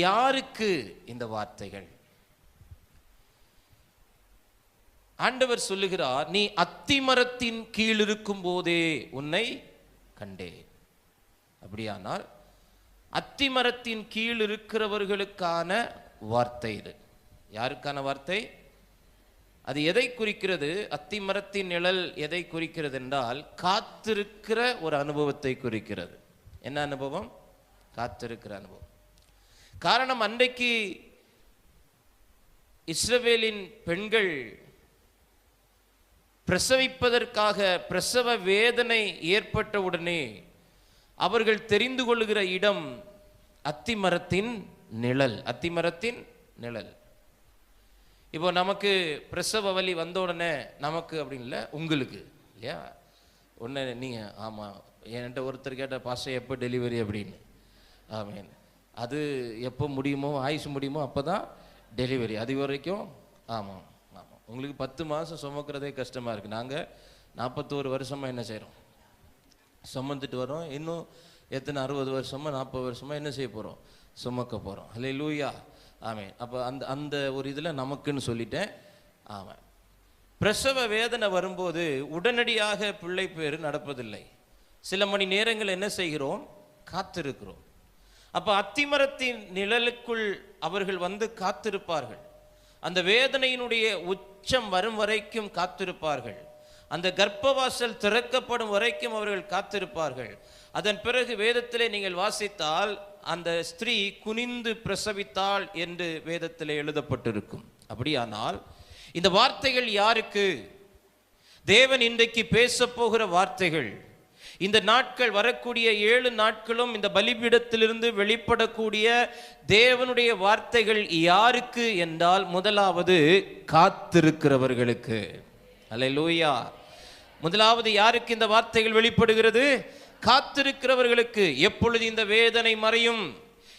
யாருக்கு இந்த வார்த்தைகள்? ஆண்டவர் சொல்லுகிறார், நீ அத்திமரத்தின் கீழ் இருக்கும் போதே உன்னை கண்டேன். அப்படியானால் அத்திமரத்தின் கீழ் இருக்கிறவர்களுக்கான வார்த்தை இது. யாருக்கான வார்த்தை? அது எதை குறிக்கிறது? அத்திமரத்தின் நிழல் எதை குறிக்கிறது என்றால் காத்திருக்கிற ஒரு அனுபவத்தை குறிக்கிறது. என்ன அனுபவம்? காத்திருக்கிற அனுபவம். காரணம், அன்றைக்கு இஸ்ரவேலின் பெண்கள் பிரசவிப்பதற்காக பிரசவ வேதனை ஏற்பட்டவுடனே அவர்கள் தெரிந்து கொள்ளுகிற இடம் அத்திமரத்தின் நிழல். அத்திமரத்தின் நிழல். இப்போ நமக்கு பிரசவ வலி வந்த உடனே நமக்கு அப்படின்னு இல்லை, உங்களுக்கு இல்லையா? உடனே நீங்கள் ஆமாம், என்கிட்ட ஒருத்தர் கேட்ட பாஸ்டர் எப்போ டெலிவரி அப்படின்னு. ஆமீன். அது எப்போ முடியுமோ, ஆயுசு முடியுமோ அப்போ தான் டெலிவரி. அது வரைக்கும் ஆமாம் ஆமாம். உங்களுக்கு 10 மாதம் சுமக்கிறதே கஷ்டமாக இருக்குது. நாங்கள் 41 வருஷமாக என்ன செய்கிறோம்? சுமந்துட்டு வரோம். இன்னும் எத்தனை 60 வருஷமா 40 வருஷமா என்ன செய்ய போகிறோம்? சுமக்க போகிறோம். ஹல்லேலூயா. ஆமேன். அப்போ அந்த ஒரு இதில் நமக்குன்னு சொல்லிட்டேன். ஆமாம். பிரசவ வேதனை வரும்போது உடனடியாக பிள்ளை பேர் நடப்பதில்லை. சில மணி நேரங்கள் என்ன செய்கிறோம்? காத்திருக்கிறோம். அப்போ அத்திமரத்தின் நிழலுக்குள் அவர்கள் வந்து காத்திருப்பார்கள். அந்த வேதனையினுடைய உச்சம் வரும் வரைக்கும் காத்திருப்பார்கள். அந்த கர்ப்பவாசல் திறக்கப்படும் வரைக்கும் அவர்கள் காத்திருப்பார்கள். அதன் பிறகு வேதத்திலே நீங்கள் வாசித்தால் அந்த ஸ்திரீ குனிந்து பிரசவித்தாள் என்று வேதத்திலே எழுதப்பட்டிருக்கும். அப்படியானால் இந்த வார்த்தைகள் யாருக்கு? தேவன் இன்றைக்கு பேச போகிற வார்த்தைகள். இந்த நாட்கள், வரக்கூடிய 7 நாட்களும் இந்த பலிபீடத்திலிருந்து வெளிப்படக்கூடிய தேவனுடைய வார்த்தைகள் யாருக்கு என்றால், முதலாவது காத்திருக்கிறவர்களுக்கு. அல்லேலூயா. முதலாவது யாருக்கு இந்த வார்த்தைகள் வெளிப்படுகிறது? காத்திருக்கிறவர்களுக்கு. எப்பொழுது இந்த வேதனை மறையும்?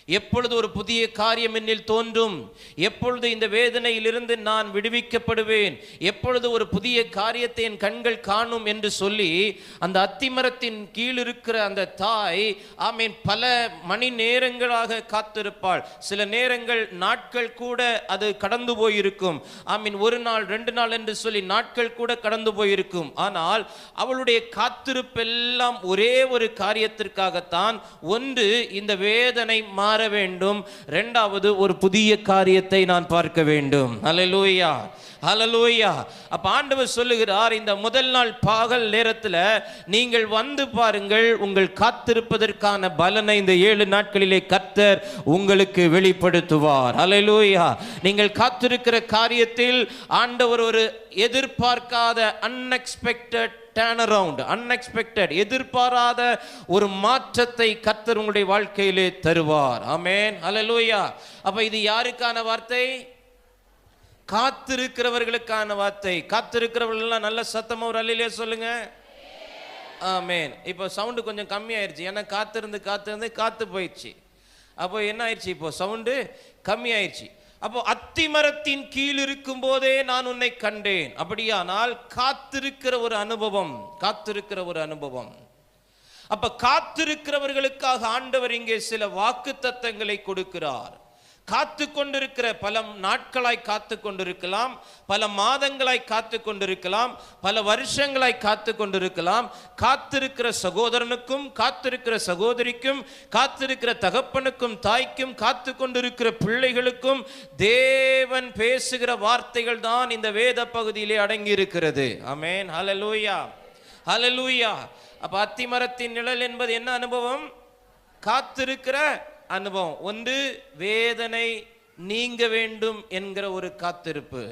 எப்பொழுது ஒரு புதிய காரியம் என்னில் தோன்றும்? எப்பொழுது இந்த வேதனையிலிருந்து நான் விடுவிக்கப்படுவேன்? எப்பொழுது ஒரு புதிய காரியத்தை என் கண்கள் காணும் என்று சொல்லி அந்த அத்திமரத்தின் கீழ் இருக்கிற அந்த தாய் ஆமீன் பல மணி நேரங்களாக காத்திருப்பாள். சில நேரங்கள் நாட்கள் கூட அது கடந்து போயிருக்கும். ஆமீன். 1 நாள் 2 நாள் என்று சொல்லி நாட்கள் கூட கடந்து போயிருக்கும். ஆனால் அவளுடைய காத்திருப்பெல்லாம் ஒரே ஒரு காரியத்திற்காகத்தான். ஒன்று, இந்த வேதனை மாற வேண்டும். இரண்டாவது, ஒரு புதிய காரியத்தை நான் பார்க்க வேண்டும். ஹல்லேலூயா, ஹல்லேலூயா. அப்ப ஆண்டவர் சொல்லுகிறார், இந்த முதல் நாள் பகல் நேரத்தில் நீங்கள் வந்து பாருங்கள், உங்கள் காத்திருப்பதற்கான பலனை இந்த 7 நாட்களிலே கர்த்தர் உங்களுக்கு வெளிப்படுத்துவார். ஹல்லேலூயா. நீங்கள் காத்திருக்கிற காரியத்தில் ஆண்டவர் ஒரு எதிர்பார்க்காத அன்எக்ஸ்பெக்டட் turn around, unexpected, எதிர்பாராத ஒரு மாற்றத்தை கர்த்தர் உங்களுடைய வாழ்க்கையிலே தருவார். ஆமென். ஹல்லேலூயா. அப்ப இது யாருக்கான வார்த்தை? காத்திருக்கிறவர்களுக்கான வார்த்தை. காத்திருக்கிறவர்கள் எல்லாம் நல்ல சத்தமா ஒரு அல்லேலூயா சொல்லுங்க. ஆமென். இப்போ சவுண்டு கொஞ்சம் கம்மி ஆயிடுச்சு. ஏன்னா காத்திருந்து காத்து போயிடுச்சு. அப்போ என்ன ஆயிடுச்சு? இப்போ சவுண்டு கம்மி ஆயிடுச்சு. அப்போ அத்திமரத்தின் கீழ் இருக்கும் போதே நான் உன்னை கண்டேன். அப்படியானால் காத்திருக்கிற ஒரு அனுபவம், காத்திருக்கிற ஒரு அனுபவம். அப்ப காத்திருக்கிறவர்களுக்காக ஆண்டவர் இங்கே சில வாக்குத்தத்தங்களை கொடுக்கிறார். காத்து கொண்டிருக்கிற, பல நாட்களாய் காத்து கொண்டிருக்கலாம், பல மாதங்களாய் காத்து கொண்டிருக்கலாம், பல வருஷங்களாய் காத்து கொண்டிருக்கலாம். காத்திருக்கிற சகோதரனுக்கும், காத்திருக்கிற சகோதரிக்கும், காத்திருக்கிற தகப்பனுக்கும் தாய்க்கும், காத்து கொண்டிருக்கிற பிள்ளைகளுக்கும் தேவன் பேசுகிற வார்த்தைகள் தான் இந்த வேத பகுதியிலே அடங்கி இருக்கிறது. ஆமென். ஹல்லேலூயா, ஹல்லேலூயா. அப்ப அத்திமரத்தின் நிழல் என்பது என்ன அனுபவம்? காத்திருக்கிற அனுபவம். ஒன்று, வேதனை நீங்க வேண்டும் என்கிற ஒரு காத்திருப்பு.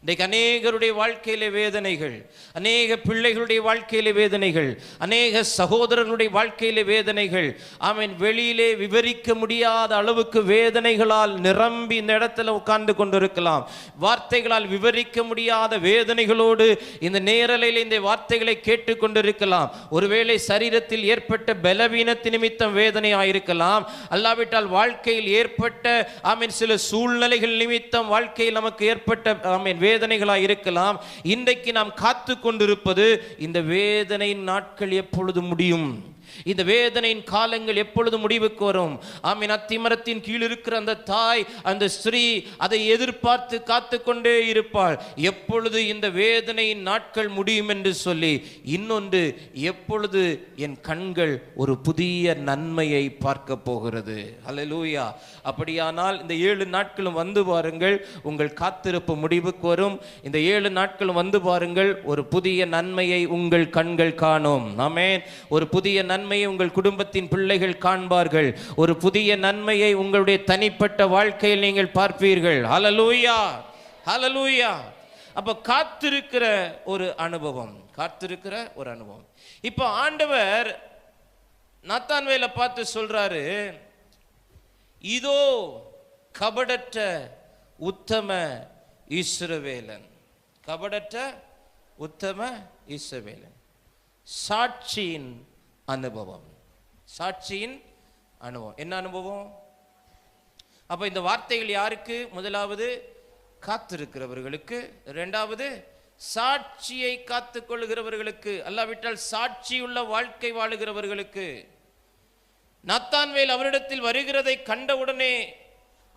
இன்றைக்கு அநேகருடைய வாழ்க்கையிலே வேதனைகள், அநேக பிள்ளைகளுடைய வாழ்க்கையிலே வேதனைகள், அநேக சகோதரர்களுடைய வாழ்க்கையிலே வேதனைகள். ஆமென். வெளியிலே விவரிக்க முடியாத அளவுக்கு வேதனைகளால் நிரம்பி இந்த இடத்துல உட்கார்ந்து கொண்டிருக்கலாம். வார்த்தைகளால் விவரிக்க முடியாத வேதனைகளோடு இந்த நேரலையில் இந்த வார்த்தைகளை கேட்டு கொண்டிருக்கலாம். ஒருவேளை சரீரத்தில் ஏற்பட்ட பலவீனத்தின் நிமித்தம் வேதனையாயிருக்கலாம். அல்லாவிட்டால் வாழ்க்கையில் ஏற்பட்ட ஆமென் சில சூழ்நிலைகள் நிமித்தம் வாழ்க்கையில் நமக்கு ஏற்பட்ட ஆமென் வேதனைகளாக இருக்கலாம். இன்றைக்கு நாம் காத்து கொண்டிருப்பது, இந்த வேதனையின் நாட்கள் எப்பொழுது முடியும், இந்த வேதனையின் காலங்கள் எப்பொழுது முடிவுக்கு வரும்? ஆமீன். அத்திமரத்தின் கீழ் இருக்கிற அந்த தாய், அந்த ஸ்திரீ அதை எதிர்பார்த்து காத்து கொண்டே இருப்பாள், எப்பொழுது இந்த வேதனையின் நாட்கள் முடியும் என்று சொல்லி. இன்னொன்று, எப்பொழுது என் கண்கள் ஒரு புதிய நன்மையை பார்க்க போகிறது. அல்லேலூயா. அப்படியானால் இந்த 7 நாட்களும் வந்து பாருங்கள், உங்கள் காத்திருப்பு முடிவுக்கு வரும். இந்த 7 நாட்களும் வந்து பாருங்கள், ஒரு புதிய நன்மையை உங்கள் கண்கள் காணும். ஆமென். ஒரு புதிய நன்மையை உங்கள் குடும்பத்தின் பிள்ளைகள் காண்பார்கள். ஒரு புதிய நன்மையை உங்களுடைய தனிப்பட்ட வாழ்க்கையில் நீங்கள் பார்ப்பீர்கள். ஹல்லேலூயா, ஹல்லேலூயா. அப்ப காத்திருக்கிற ஒரு அனுபவம், காத்திருக்கிற ஒரு அனுபவம். இப்போ ஆண்டவர் நாத்தான்வேலை பார்த்து சொல்றாரு, இதோ கபடற்ற உத்தம இஸ்ரவேலன். கபடற்ற உத்தம இஸ்ரவேலன். சாட்சியின் அனுபவம், சாட்சியின் அனுபவம். என்ன அனுபவம்? அப்ப இந்த வார்த்தைகள் யாருக்கு? முதலாவது காத்திருக்கிறவர்களுக்கு, இரண்டாவது சாட்சியை காத்து கொள்கிறவர்களுக்கு, அல்லாவிட்டால் சாட்சியுள்ள வாழ்க்கை வாழுகிறவர்களுக்கு. நாத்தான்வேல் அவரிடத்தில் வருகிறதை கண்டவுடனே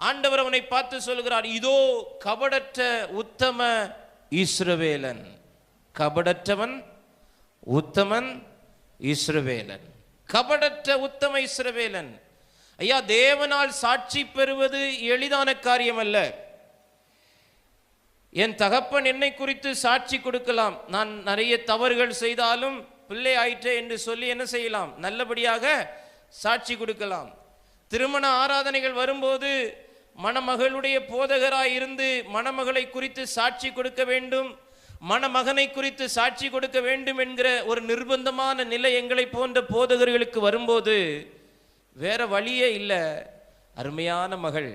ஆண்டவர் அவனை பார்த்து சொல்கிறார், இதோ கபடற்ற உத்தம இஸ்ரவேலன். கபடற்றவன் உத்தமன் இஸ்ரவேலன். கபடற்ற உத்தம இஸ்ரவேலன். ஐயா, தேவனால் சாட்சி பெறுவது எளிதான காரியம் அல்ல. என் தகப்பன் என்னை குறித்து சாட்சி கொடுக்கலாம். நான் நிறைய தவறுகள் செய்தாலும் பிள்ளை ஆயிற்றே என்று சொல்லி என்ன செய்யலாம்? நல்லபடியாக சாட்சி கொடுக்கலாம். திருமண ஆராதனைகள் வரும்போது மணமகளுடைய போதகராய் இருந்து மணமகளை குறித்து சாட்சி கொடுக்க வேண்டும், மணமகனை குறித்து சாட்சி கொடுக்க வேண்டும் என்கிற ஒரு நிர்பந்தமான நிலை எங்களை போன்ற போதகர்களுக்கு வரும்போது வேற வழியே இல்லை. அருமையான மகள்,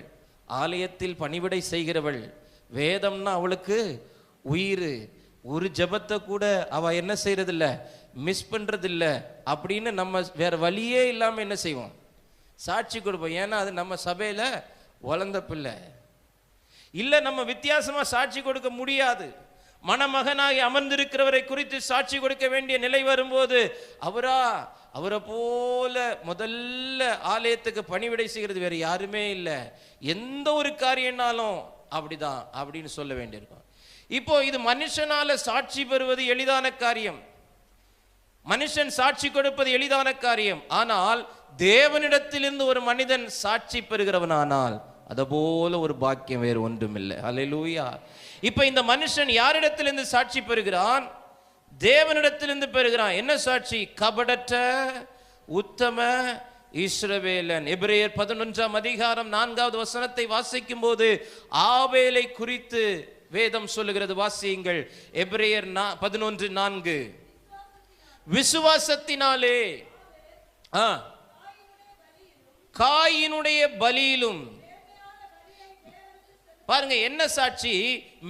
ஆலயத்தில் பணிவிடை செய்கிறவள், வேதம்னா அவளுக்கு உயிர், ஒரு ஜெபத்தை கூட அவ என்ன செய்யறதில்ல, மிஸ் பண்றதில்ல அப்படின்னு நம்ம வேற வழியே இல்லாம என்ன செய்வோம்? சாட்சி கொடுப்போம். ஏன்னா அது நம்ம சபையில வளர்ந்த பிள்ளை. இல்ல நம்ம வித்தியாசமா சாட்சி கொடுக்க முடியாது. மணமகனாகி அமர்ந்திருக்கிறவரை குறித்து சாட்சி கொடுக்க வேண்டிய நிலை வரும்போது அவரை போல முதல்ல ஆலயத்துக்கு பணிவிடை செய்கிறது வேற யாருமே இல்லை. எந்த ஒரு காரியம்னாலும் அப்படிதான் அப்படின்னு சொல்ல வேண்டியிருக்கும். இப்போ இது மனுஷனால சாட்சி பெறுவது எளிதான காரியம், மனுஷன் சாட்சி கொடுப்பது எளிதான காரியம். ஆனால் தேவனிடத்திலிருந்து ஒரு மனிதன் சாட்சி பெறுகிறவனானால் அது போல ஒரு பாக்கியம் வேறு ஒன்றுமில்லை. அல்லேலூயா. இப்ப இந்த மனுஷன் யாரிடத்திலிருந்து சாட்சி பெறுகிறான்? தேவனிடத்திலிருந்து பெறுகிறான். என்ன சாட்சி? கபடற்ற உத்தம இஸ்ரவேலன். எபிரேயர் 11ஆம் அதிகாரம் 4வது வசனத்தை வாசிக்கும் போது ஆபேலை குறித்து வேதம் சொல்லுகிறது. வாசியுங்கள். எபிரேயர் 11:4. விசுவாசத்தினாலே காயினுடைய பலியிலும், பாருங்க என்ன சாட்சி?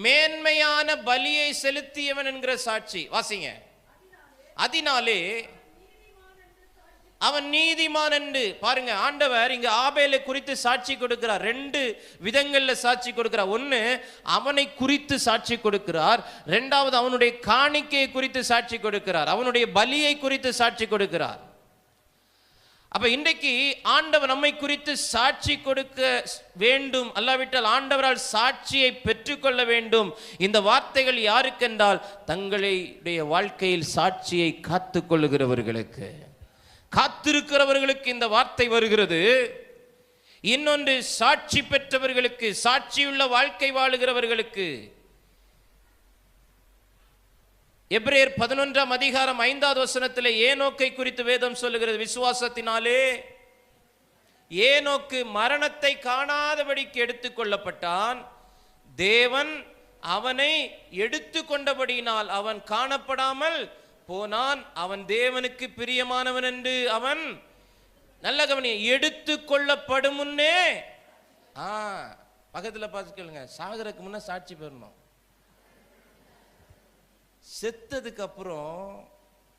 மேன்மையான பலியை செலுத்தியவன் என்கிற சாட்சி. வாசிங்க. அதனாலே அவன் நீதிமான் என்று. பாருங்க, ஆண்டவர் இங்க ஆபேலை குறித்து சாட்சி கொடுக்கிறார். 2 விதங்கள்ல சாட்சி கொடுக்கிறார். ஒன்னு, அவனை குறித்து சாட்சி கொடுக்கிறார். இரண்டாவது, அவனுடைய காணிக்கையை குறித்து சாட்சி கொடுக்கிறார், அவனுடைய பலியை குறித்து சாட்சி கொடுக்கிறார். அப்ப இன்றைக்கு ஆண்டவர் நம்மை குறித்து சாட்சி கொடுக்க வேண்டும், அல்லாவிட்டால் ஆண்டவரால் சாட்சியை பெற்றுக்கொள்ள வேண்டும். இந்த வார்த்தைகள் யாருக்கென்றால் தங்களுடைய வாழ்க்கையில் சாட்சியை காத்து கொள்ளுகிறவர்களுக்கு, காத்திருக்கிறவர்களுக்கு இந்த வார்த்தை வருகிறது. இன்னொன்று, சாட்சி பெற்றவர்களுக்கு, சாட்சியுள்ள வாழ்க்கை வாழுகிறவர்களுக்கு. எபிரேயர் 11ஆம் அதிகாரம் 5வது வசனத்திலே ஏனோக்கை குறித்து வேதம் சொல்லுகிறது. விசுவாசத்தினாலே ஏனோக்கு மரணத்தை காணாதபடிக்கு எடுத்துக்கொள்ளப்பட்டான். தேவன் அவனை எடுத்துக்கொண்டபடியினால் அவன் காணப்படாமல் போனான். அவன் தேவனுக்கு பிரியமானவன் என்று அவன், நல்ல கவனி, எடுத்துக்கொள்ளப்படும் முன்னே, பக்கத்தில் பார்த்துக்கலுங்க, சாகருக்கு முன்ன சாட்சி பெறணும். செத்ததுக்கு அப்புறம்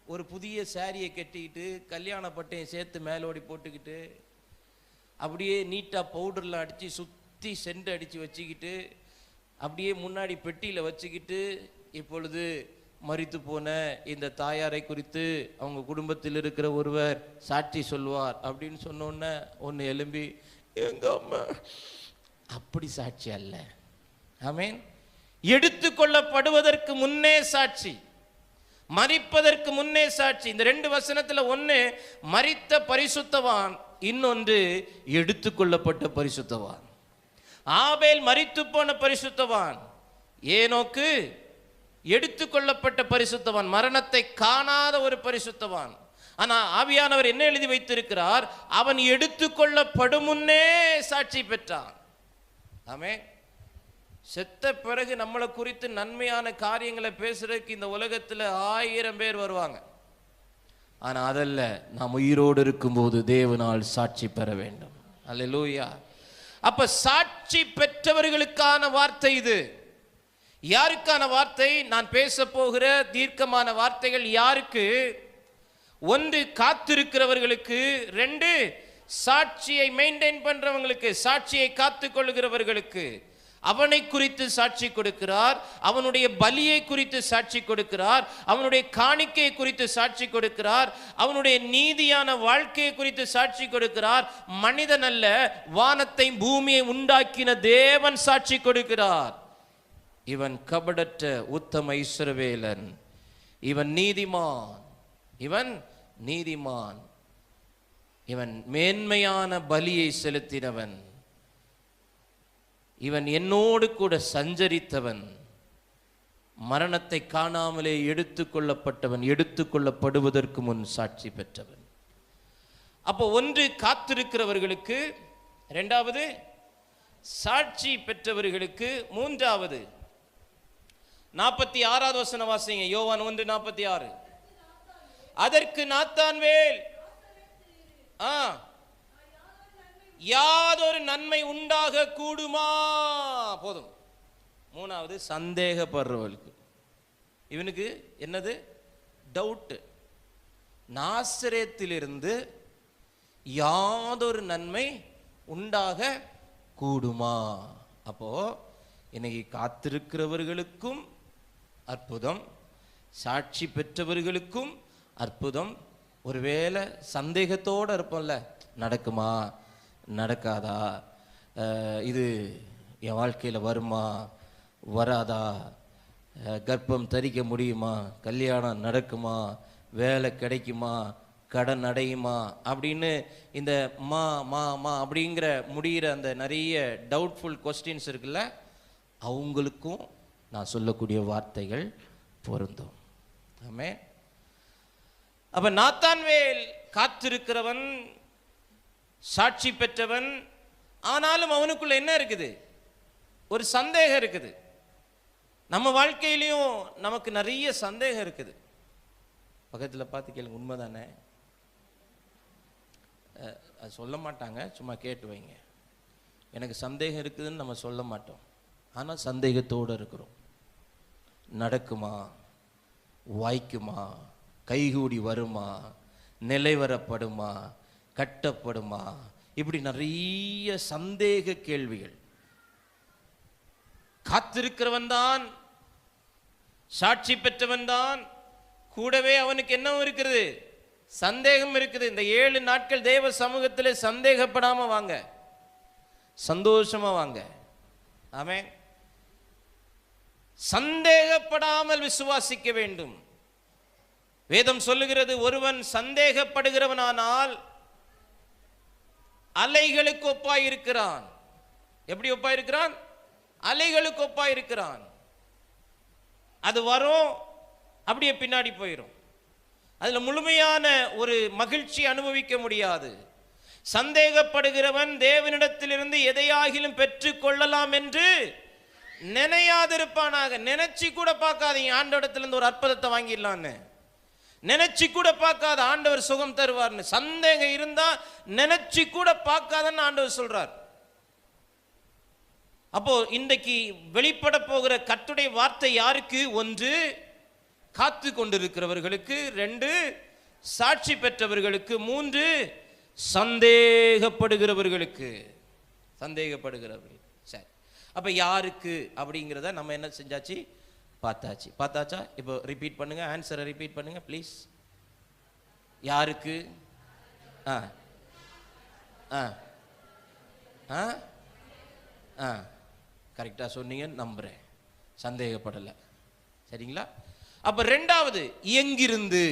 ஒரு புதிய சாரியை கட்டிக்கிட்டு கல்யாண பட்டையை சேர்த்து மேலோடி போட்டுக்கிட்டு அப்படியே நீட்டாக பவுடரில் அடித்து சுற்றி சென்ட் அடித்து வச்சுக்கிட்டு அப்படியே முன்னாடி பெட்டியில் வச்சுக்கிட்டு இப்பொழுது மரித்து போன இந்த தாயாரை குறித்து அவங்க குடும்பத்தில் இருக்கிற ஒருவர் சாட்சி சொல்வார் அப்படின்னு சொன்னோன்னே ஒன்று எழும்பி, எங்க அம்மா அப்படி சாட்சி அல்ல. ஆமென். எடுத்துக்கொள்ளப்படுவதற்கு முன்னே சாட்சி, மரிப்பதற்கு முன்னே சாட்சி. இந்த 2 வசனத்துல ஒன்று மரித்த பரிசுத்தவான், இன்னொன்று எடுத்துக்கொள்ளப்பட்ட பரிசுத்தவான். ஆபேல் மரித்து போன பரிசுத்தவான், ஏனோக்கு எடுத்துக்கொள்ளப்பட்ட பரிசுத்தவான், மரணத்தை காணாத ஒரு பரிசுத்தவான். ஆனா ஆவியானவர் என்ன எழுதி வைத்திருக்கிறார்? அவன் எடுத்துக்கொள்ளப்படும் முன்னே சாட்சி பெற்றான். ஆமென். செத்த பிறகு நம்மளை குறித்து நன்மையான காரியங்களை பேசுறதுக்கு இந்த உலகத்தில் 1000 பேர் வருவாங்க. ஆனா அதல்ல, நாம் உயிரோடு இருக்கும்போது தேவனால் சாட்சி பெற வேண்டும். அல்லேலூயா. அப்ப சாட்சி பெற்றவர்களுக்கான வார்த்தை இது. யாருக்கான வார்த்தை? நான் பேச போகிற தீர்க்கமான வார்த்தைகள் யாருக்கு? 1 காத்திருக்கிறவர்களுக்கு, 2 சாட்சியை மெயின்டைன் பண்றவங்களுக்கு, சாட்சியை காத்துக் கொள்கிறவர்களுக்கு. அவனை குறித்து சாட்சி கொடுக்கிறார், அவனுடைய பலியை குறித்து சாட்சி கொடுக்கிறார், அவனுடைய காணிக்கையை குறித்து சாட்சி கொடுக்கிறார், அவனுடைய நீதியான வாழ்க்கையை குறித்து சாட்சி கொடுக்கிறார். மனிதன் அல்ல, வானத்தை பூமியை உண்டாக்கின தேவன் சாட்சி கொடுக்கிறார். இவன் கபடற்ற உத்தம இஸ்ரவேலன், இவன் நீதிமான், இவன் நீதிமான், இவன் மேன்மையான பலியை செலுத்தினவன், இவன் என்னோடு கூட சஞ்சரித்தவன், மரணத்தை காணாமலே எடுத்துக்கொள்ளப்பட்டவன், எடுத்துக்கொள்ளப்படுவதற்கு முன் சாட்சி பெற்றவன். அப்போ 1 காத்திருக்கிறவர்களுக்கு, 2வது சாட்சி பெற்றவர்களுக்கு, 3வது 46வது வசனம் வாசிங்க. யோவான் 1:46. அதற்கு நாத்தான்வேல், யாதொரு நன்மை உண்டாக கூடுமா? போதும். 3வது சந்தேகப்படுறவர்களுக்கு. இவனுக்கு என்னது? டவுட். நாசரேத்திலிருந்து யாதொரு நன்மை உண்டாக கூடுமா? அப்போ இன்னைக்கு காத்திருக்கிறவர்களுக்கும் அற்புதம், சாட்சி பெற்றவர்களுக்கும் அற்புதம். ஒருவேளை சந்தேகத்தோடு இருப்போம்ல, நடக்குமா நடக்காதா, இது என் வாழ்க்கையில் வருமா வராதா, கர்ப்பம் தரிக்க முடியுமா, கல்யாணம் நடக்குமா, வேலை கிடைக்குமா, கடன் அடையுமா அப்படின்னு இந்த மா மா மா அப்படிங்கிற முடிகிற அந்த நிறைய டவுட்ஃபுல் கொஸ்டின்ஸ் இருக்குல்ல, அவங்களுக்கும் நான் சொல்லக்கூடிய வார்த்தைகள் பொருந்தும். ஆமே. அப்ப நாத்தான்வேல் காத்திருக்கிறவன், சாட்சி பெற்றவன். ஆனாலும் அவனுக்குள்ள என்ன இருக்குது? ஒரு சந்தேகம் இருக்குது. நம்ம வாழ்க்கையிலையும் நமக்கு நிறைய சந்தேகம் இருக்குது. பக்கத்தில் பார்த்து கேளுங்க, உண்மைதானே? அது சொல்ல மாட்டாங்க, சும்மா கேட்டு வைங்க. எனக்கு சந்தேகம் இருக்குதுன்னு நம்ம சொல்ல மாட்டோம், ஆனால் சந்தேகத்தோடு இருக்கிறோம். நடக்குமா, வாய்க்குமா, கைகூடி வருமா, நிலைவரப்படுமா, கட்டப்படுமா, இப்படி நிறைய சந்தேக கேள்விகள். காத்திருக்கிறவன் தான், சாட்சி பெற்றவன் தான், கூடவே அவனுக்கு என்ன இருக்கிறது? சந்தேகம் இருக்குது. இந்த 7 நாட்கள் தேவ சமூகத்திலே சந்தேகப்படாம வாங்க, சந்தோஷமா வாங்க. ஆமென். சந்தேகப்படாமல் விசுவாசிக்க வேண்டும். வேதம் சொல்லுகிறது, ஒருவன் சந்தேகப்படுகிறவனானால் அலைகளுக்கு ஒப்பாயிருக்கிறான். எப்படி ஒப்பாயிருக்கிறான்? அலைகளுக்கு ஒப்பாயிருக்கிறான். அது வரும், அப்படியே பின்னாடி போயிடும். அதுல முழுமையான ஒரு மகிழ்ச்சி அனுபவிக்க முடியாது. சந்தேகப்படுகிறவன் தேவனிடத்திலிருந்து எதையாகிலும் பெற்றுக் கொள்ளலாம் என்று நினையாதிருப்பானாக. நினைச்சு கூட பார்க்காதீங்க ஆண்டவரிடத்திலிருந்து ஒரு அற்புதத்தை வாங்கிடலான்னு. நினைச்சு கூட பார்க்காத ஆண்டவர் சுகம் தருவார்னு. சந்தேகம் இருந்தா நினைச்சு கூட பார்க்காதன்னு ஆண்டவர் சொல்றார். அப்போ இன்றைக்கு வெளிப்பட போகிற கர்த்தருடைய வார்த்தை யாருக்கு? 1 காத்து கொண்டிருக்கிறவர்களுக்கு, 2 சாட்சி பெற்றவர்களுக்கு, 3 சந்தேகப்படுகிறவர்களுக்கு. சந்தேகப்படுகிறவர்கள். சரி, அப்ப யாருக்கு அப்படிங்கிறத நம்ம என்ன செஞ்சாச்சு? பார்த்தாச்சு. பார்த்தாச்சா? இப்போ ரிப்பீட் பண்ணுங்க, ஆன்சரை ரிப்பீட் பண்ணுங்க ப்ளீஸ். யாருக்கு? ஆ ஆ ஆ ஆ கரெக்டாக சொன்னீங்க, நம்புகிறேன், சந்தேகப்படலை. சரிங்களா? அப்போ ரெண்டாவது எங்கிருந்து?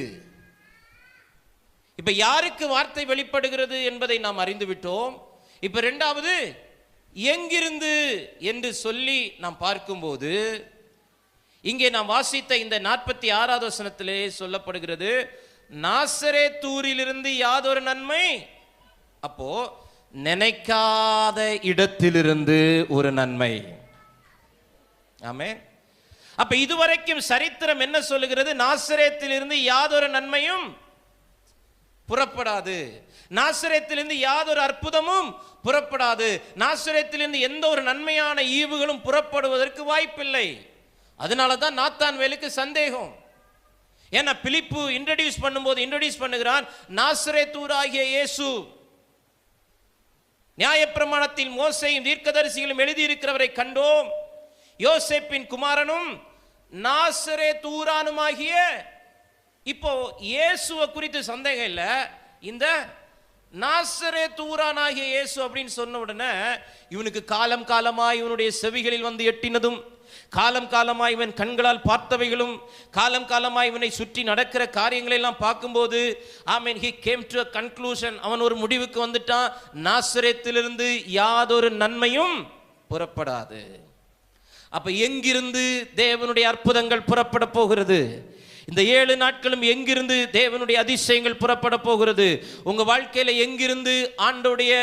இப்போ யாருக்கு வார்த்தை வெளிப்படுகிறது என்பதை நாம் அறிந்து விட்டோம். இப்போ ரெண்டாவது எங்கிருந்து என்று சொல்லி நாம் பார்க்கும்போது, இங்கே நாம் வாசித்த இந்த 46வது வசனத்திலே சொல்லப்படுகிறது, நாசரேத்தூரிலிருந்து யாதொரு நன்மை. அப்போ நினைக்காத இடத்திலிருந்து ஒரு நன்மை. ஆமென். அப்ப இதுவரைக்கும் சரித்திரம் என்ன சொல்லுகிறது? நாசரேத்திலிருந்து யாதொரு நன்மையும் புறப்படாது, நாசரேத்திலிருந்து யாதொரு அற்புதமும் புறப்படாது, நாசரேத்திலிருந்து எந்த ஒரு நன்மையான ஈவுகளும் புறப்படுவதற்கு வாய்ப்பில்லை. அதனால தான் நாத்தான்வேலுக்கு சந்தேகம். ஏன்னா பிலிப்பு இன்ட்ரோடியூஸ் பண்ணுகிறான், நாசரேத்தூராகிய இயேசு, நியாயப்பிரமாணத்தில் மோசேயும் தீர்க்கதரிசிகளும் எழுதியிருக்கிறவரை கண்டோம், யோசேப்பின் குமாரனும் நாசரேத்தூரானுமாகிய. இப்போ இயேசுவை குறித்து சந்தேகம் இல்லை, இந்த நாசரேத்தூரானாகிய இயேசு அப்படின்னு சொன்ன உடனே இவனுக்கு காலம் காலமாய் இவனுடைய செவிகளில் வந்து எட்டினதும், காலம் காலமாய் இவன் கண்களால் பார்த்தவைகளும், காலம் காலமாய் இவனை சுற்றி நடக்கிற காரியங்களை எல்லாம் பார்க்கும்போது, ஆமென், he came to a conclusion, அவன் ஒரு முடிவுக்கு வந்துட்டான், நாசரேத்திலிருந்து யாதொரு நன்மையும் புறப்படாது. அப்ப எங்கிருந்து தேவனுடைய அற்புதங்கள் புறப்பட போகிறது? இந்த 7 நாட்களும் எங்கிருந்து தேவனுடைய அதிசயங்கள் புறப்பட போகிறது? உங்க வாழ்க்கையில எங்கிருந்து ஆண்டவருடைய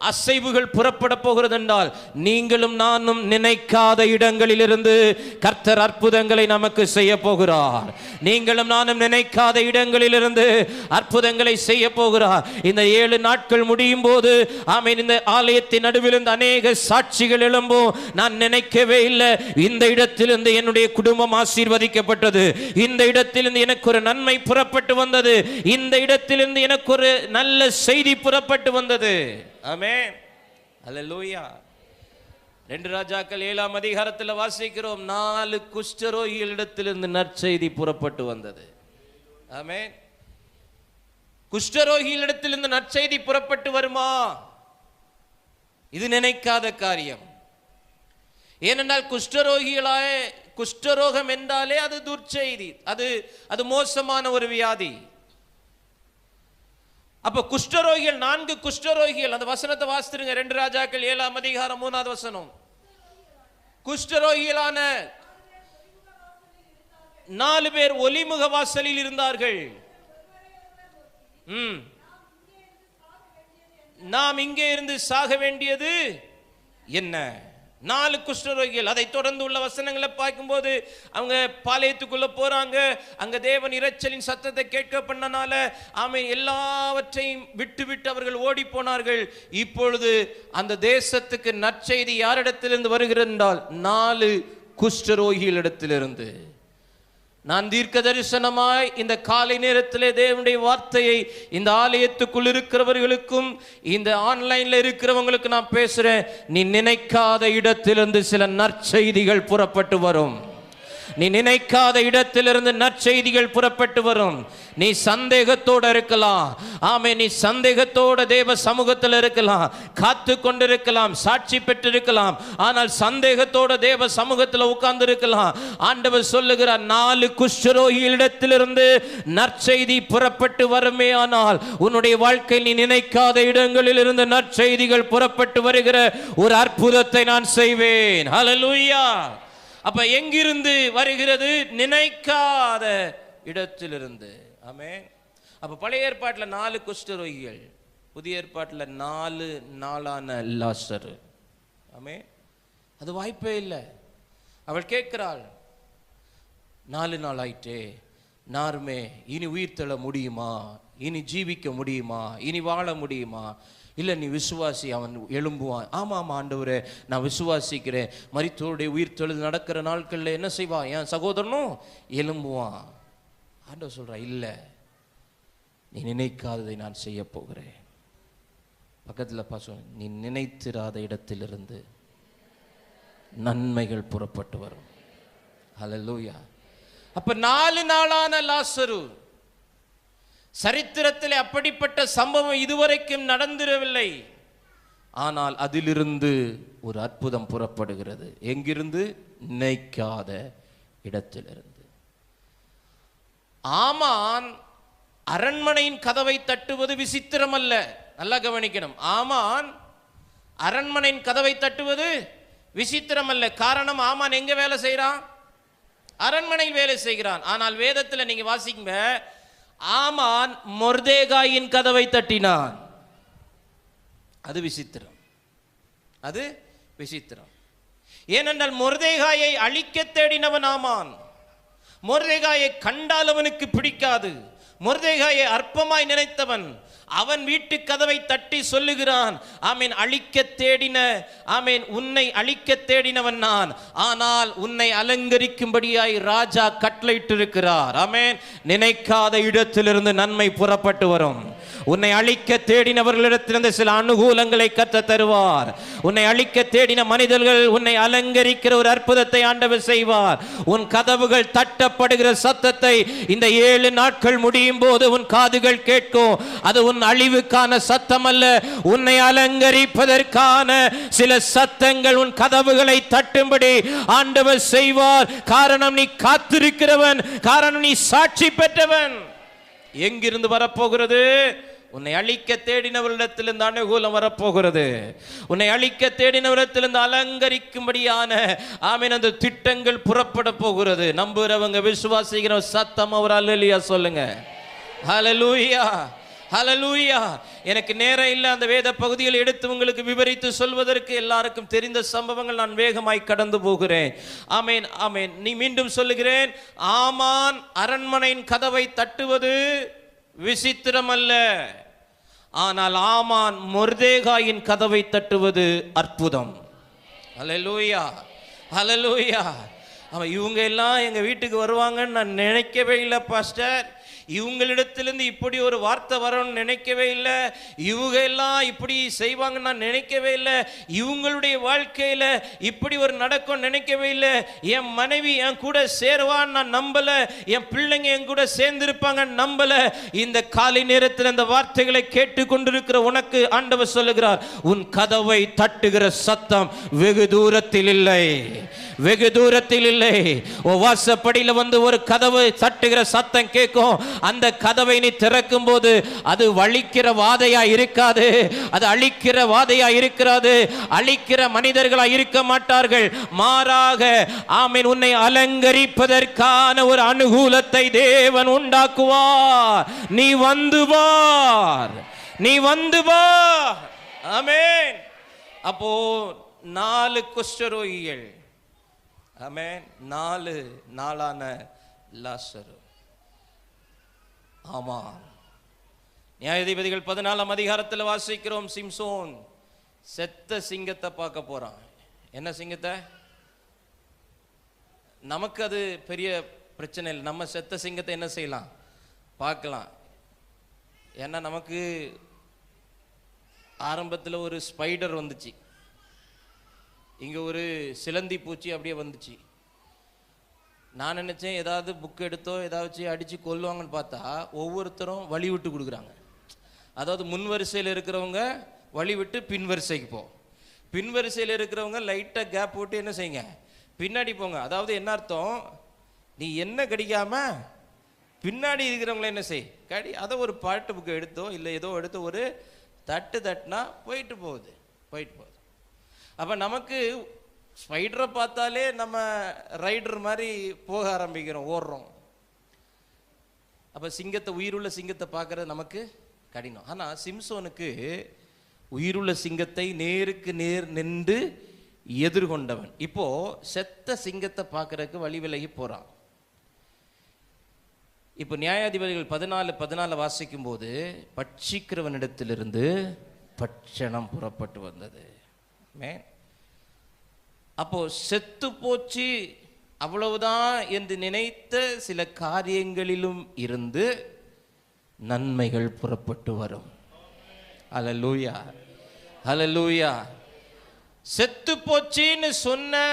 அசைவுகள் புறப்பட போகிறது என்றால், நீங்களும் நானும் நினைக்காத இடங்களிலிருந்து கர்த்தர் அற்புதங்களை நமக்கு செய்ய போகிறார். நீங்களும் நானும் நினைக்காத இடங்களிலிருந்து அற்புதங்களை செய்ய போகிறார். இந்த 7 நாட்கள் முடியும் போது, ஆமென், இந்த ஆலயத்தின் நடுவில் இருந்து அநேக சாட்சிகள் எழும்பும். நான் நினைக்கவே இல்லை, இந்த இடத்திலிருந்து என்னுடைய குடும்பம் ஆசீர்வதிக்கப்பட்டது, இந்த இடத்தில் எனக்கு ஒரு நன்மை புறப்பட்டு வந்தது, இந்த இடத்திலிருந்து எனக்கு ஒரு நல்ல செய்தி புறப்பட்டு வந்தது. ஆமென், அல்லேலூயா. 2 ராஜாக்கள் 7ஆம் அதிகாரத்தில் வாசிக்கிறோம், 4 குஷ்டரோகிகளிடத்திலிருந்து நற்செய்தி புறப்பட்டு வந்தது. ஆமென். குஷ்டரோகிகளிடத்திலிருந்து நற்செய்தி புறப்பட்டு வருமா? இது நினைக்காத காரியம். ஏனென்றால் குஷ்டரோகம் என்றாலே அது துர்ச்செய்தி, அது மோசமான ஒரு வியாதி. அப்ப குஷ்டரோகிகள், 4 குஷ்டரோகிகள், அந்த வசனத்தை வாசித்துருங்க, 2 ராஜாக்கள் 7ஆம் அதிகாரம் 3வது வசனம். குஷ்டரோகிகளான 4 பேர் ஒலிமுக வாசலில் இருந்தார்கள். நாம் இங்கே இருந்து சாக வேண்டியது என்ன? 4 குஷ்டரோகிகள். அதை தொடர்ந்து உள்ள வசனங்களை பார்க்கும்போது, அவங்க பாளையத்துக்குள்ள போறாங்க, அங்க தேவன் இரைச்சலின் சத்தத்தை கேட்க பண்ணனால ஆமென் எல்லாவற்றையும் விட்டு அவர்கள் ஓடி போனார்கள். இப்பொழுது அந்த தேசத்துக்கு நற்செய்தி யாரிடத்திலிருந்து வருகிறது என்றால், 4 குஷ்டரோகிகளிடத்திலிருந்து. நான் தீர்க்க தரிசனமாய் இந்த காலை நேரத்திலே தேவனுடைய வார்த்தையை இந்த ஆலயத்துக்குள் இருக்கிறவர்களுக்கும் இந்த ஆன்லைன்ல இருக்கிறவங்களுக்கு நான் பேசுறேன். நீ நினைக்காத இடத்திலிருந்து சில நற்செய்திகள் புறப்பட்டு வரும். நீ நினைக்காத இடத்திலிருந்து நற்செய்திகள் புறப்பட்டு வரும். நீ சந்தேகத்தோடு இருக்கலாம், ஆமே, நீ சந்தேகத்தோட தேவ சமூகத்தில் இருக்கலாம், காத்து கொண்டிருக்கலாம், சாட்சி பெற்றிருக்கலாம், ஆனால் சந்தேகத்தோட தேவ சமூகத்தில் உட்கார்ந்து இருக்கலாம். ஆண்டவர் சொல்லுகிறார், 4 குஷ்டரோகிகளிடத்திலிருந்து நற்செய்தி புறப்பட்டு வருமே, ஆனால் உன்னுடைய வாழ்க்கையில் நீ நினைக்காத இடங்களில் இருந்து நற்செய்திகள் புறப்பட்டு வருகிற ஒரு அற்புதத்தை நான் செய்வேன். ஹல்லேலூயா. அப்ப எங்கிருந்து வருகிறது? நினைக்காத இடத்திலிருந்து. ஆமென். அப்ப பழைய ஏற்பாட்டில் 4 குஷ்டரோகிகள், புதிய ஏற்பாட்டில் 4 நாளான லாசரு. ஆமென். அது வாய்ப்பே இல்லை. அவள் கேட்கிறாள், 4 நாள் ஆயிட்டே, நாருமே இனி உயிர் தள்ள முடியுமா? இனி ஜீவிக்க முடியுமா? இனி வாழ முடியுமா? இல்லை, நீ விசுவாசி, அவன் எழும்புவான். ஆமாம் ஆண்டவரே, நான் விசுவாசிக்கிறேன், மரித்தோருடைய உயிர் தெழுது நடக்கிற நாட்களில் என்ன செய்வான்? என் சகோதரனும் எழும்புவான். ஆண்டவர் சொல்றா, இல்லை, நீ நினைக்காததை நான் செய்ய போகிறேன். பக்கத்தில் பாசம், நீ நினைத்திராத இடத்திலிருந்து நன்மைகள் புறப்பட்டு வரும். ஹல்லேலூயா. அப்ப 4 நாளான லாசரு, சரித்திரத்தில் அப்படிப்பட்ட சம்பவம் இதுவரைக்கும் நடந்திரவில்லை. ஆனால் அதிலிருந்து ஒரு அற்புதம் புறப்படுகிறது. எங்கிருந்து? நினைக்காத இடத்திலிருந்து. ஆமான் அரண்மனையின் கதவை தட்டுவது விசித்திரம் அல்ல. நல்லா கவனிக்கணும். ஆமான் அரண்மனையின் கதவை தட்டுவது விசித்திரம் அல்ல. காரணம், ஆமான் எங்க வேலை செய்யறான்? அரண்மனையில் வேலை செய்கிறான். ஆனால் வேதத்தில் நீங்க வாசிங்க, ஆமான் மொர்தேகாயின் கதவை தட்டினான். அது விசித்திரம். அது விசித்திரம். ஏனென்றால் மொர்தேகாயை அழிக்க தேடினவன் ஆமான். மொர்தேகாயை கண்டால் அவனுக்கு பிடிக்காது. மொர்தேகாயை அற்பமாய் நினைத்தவன். அவன் வீட்டு கதவை தட்டி சொல்லுகிறான், ஆமீன், அழிக்க தேடின, ஆமீன், உன்னை அழிக்க தேடினவன் நான், ஆனால் உன்னை அலங்கரிக்கும்படியாய் ராஜா கட்டளையிட்டிருக்கிறார். ஆமீன். நினைக்காத இடத்திலிருந்து நன்மை புறப்பட்டு வரும். உன்னை அழிக்க தேடினவர்களிடத்திலிருந்து சில அனுகூலங்களை கத்த தருவார். உன்னை அழிக்க தேடின மனிதர்கள் உன்னை அலங்கரிக்கிற ஒரு அற்புதத்தை ஆண்டவர் செய்வார். உன் கதவுகள் தட்டப்படுகிற சத்தத்தை இந்த 7 நாட்கள் முடியும் போது உன் காதுகள் கேட்கும். அது உன் அழிவுக்கான சத்தம் அல்ல, உன்னை அலங்கரிப்பதற்கான சில சத்தங்கள் உன் கதவுகளை தட்டும்படி ஆண்டவர் செய்வார். காரணம், நீ காத்திருக்கிறவன். காரணம், நீ சாட்சி பெற்றவன். எங்கிருந்து வரப்போகிறது? உன்னை அழிக்க தேடினவரிடத்திலிருந்து அனுகூலம் வரப்போகிறது. உன்னை அழிக்க தேடினவரிடத்திலிருந்து அலங்கரிக்கும்படியான, ஆமீன், அந்த திட்டங்கள் புறப்பட போகிறது. நம்புறவங்க, விசுவாசிக்கிற சத்தம் அவர் அல்லேலூயா சொல்லுங்க. ஹல்லேலூயா, ஹல்லேலூயா. எனக்கு நேரம் இல்லை அந்த வேத பகுதியில் எடுத்து உங்களுக்கு விவரித்து சொல்வதற்கு. எல்லாருக்கும் தெரிந்த சம்பவங்கள், நான் வேகமாய் கடந்து போகிறேன். ஆமேன், ஆமேன். நீ மீண்டும் சொல்லுகிறேன், ஆமான் அரண்மனையின் கதவை தட்டுவது விசித்திரம் அல்ல, ஆனால் ஆமான் மொர்தேகாயின் கதவை தட்டுவது அற்புதம். ஹல்லேலூயா, ஹல்லேலூயா. அவன் இவங்க எல்லாம் எங்க வீட்டுக்கு வருவாங்கன்னு நான் நினைக்கவே இல்லை பாஸ்டர். இவங்களிடத்திலிருந்து இப்படி ஒரு வார்த்தை வரணும்னு நினைக்கவே இல்லை. இவங்க எல்லாம் இப்படி செய்வாங்கன்னு நான் நினைக்கவே இல்லை. இவங்களுடைய வாழ்க்கையில இப்படி ஒரு நடக்கும் நினைக்கவே இல்லை. என் மனைவி என் கூட சேருவான்னு நான் நம்பல. என் பிள்ளைங்க என் கூட சேர்ந்திருப்பாங்க நம்பல. இந்த காலை நேரத்தில் இந்த வார்த்தைகளை கேட்டுக்கொண்டிருக்கிற உனக்கு ஆண்டவர் சொல்லுகிறார், உன் கதவை தட்டுகிற சத்தம் வெகு தூரத்தில் இல்லை, வெகு தூரத்தில் இல்லை. வாசப்படியில் வந்து ஒரு கதவு தட்டுகிற சத்தம் கேட்கும். அந்த கதவை நீ திறக்கும் போது அது வலிக்கிற வாதையா இருக்காது, அது அழிக்கிற வாதையா இருக்கிறது. அழிக்கிற வழிக்கிற மனிதர்களா இருக்க மாட்டார்கள். மாறாக ஆமென் உன்னை அலங்கரிப்பதற்கான ஒரு அனுகூலத்தை தேவன் உண்டாக்குவார். நீ வந்து பார், நீ வந்து பார். ஆமென். அப்போ 4 குஷ்டரோகிகள், ஆமென், 4 நாளான லாசரு. ஆமா, நியாயாதிபதிகள் 14ஆம் அதிகாரத்தில் வாசிக்கிறோம், சிம்சோன் செத்த சிங்கத்தை பார்க்க போறான். என்ன சிங்கத்தை? நமக்கு அது பெரிய பிரச்சனை இல்லை. நம்ம செத்த சிங்கத்தை என்ன செய்யலாம்? பார்க்கலாம். ஏன்னா நமக்கு ஆரம்பத்தில் ஒரு ஸ்பைடர் வந்துச்சு, இங்கே ஒரு சிலந்தி பூச்சி அப்படியே வந்துச்சு. நான் நினச்சேன் ஏதாவது புக் எடுத்தோ ஏதாவது அடித்து கொல்லுவாங்கன்னு பார்த்தா ஒவ்வொருத்தரும் வழி விட்டு கொடுக்குறாங்க. அதாவது முன் வரிசையில் இருக்கிறவங்க வழி விட்டு பின் வரிசைக்கு போ, பின் வரிசையில் இருக்கிறவங்க லைட்டாக கேப் போட்டு என்ன செய்யுங்க, பின்னாடி போங்க. அதாவது என்ன அர்த்தம்? நீ என்ன கடிக்காம பின்னாடி இருக்கிறவங்கள என்ன செய், கடி. அதை ஒரு பாட்டு புக்கு எடுத்தோ இல்லை ஏதோ எடுத்து ஒரு தட்டு தட்டுனா போயிட்டு போகுது, போயிட்டு போகுது. அப்போ நமக்கு ஸ்பைடரை பார்த்தாலே நம்ம ரைடர் மாதிரி போக ஆரம்பிக்கிறோம், ஓடுறோம். அப்போ சிங்கத்தை, உயிருள்ள சிங்கத்தை பார்க்கறது நமக்கு கடினம். ஆனால் சிம்சோனுக்கு உயிருள்ள சிங்கத்தை நேருக்கு நேர் நின்று எதிர்கொண்டவன் இப்போ செத்த சிங்கத்தை பார்க்கறதுக்கு வழி விலகி போறான். இப்போ நியாயாதிபதிகள் 14:14 வாசிக்கும் போது பட்சிக்கிறவனிடத்திலிருந்து பட்சணம் புறப்பட்டு வந்தது. அப்போ செத்து போச்சு அவ்வளவுதான் என்று நினைத்த சில காரியங்களிலும் இருந்து நன்மைகள் புறப்பட்டு வரும். ஹல்லேலூயா, ஹல்லேலூயா. செத்து போச்சின்னு சொன்ன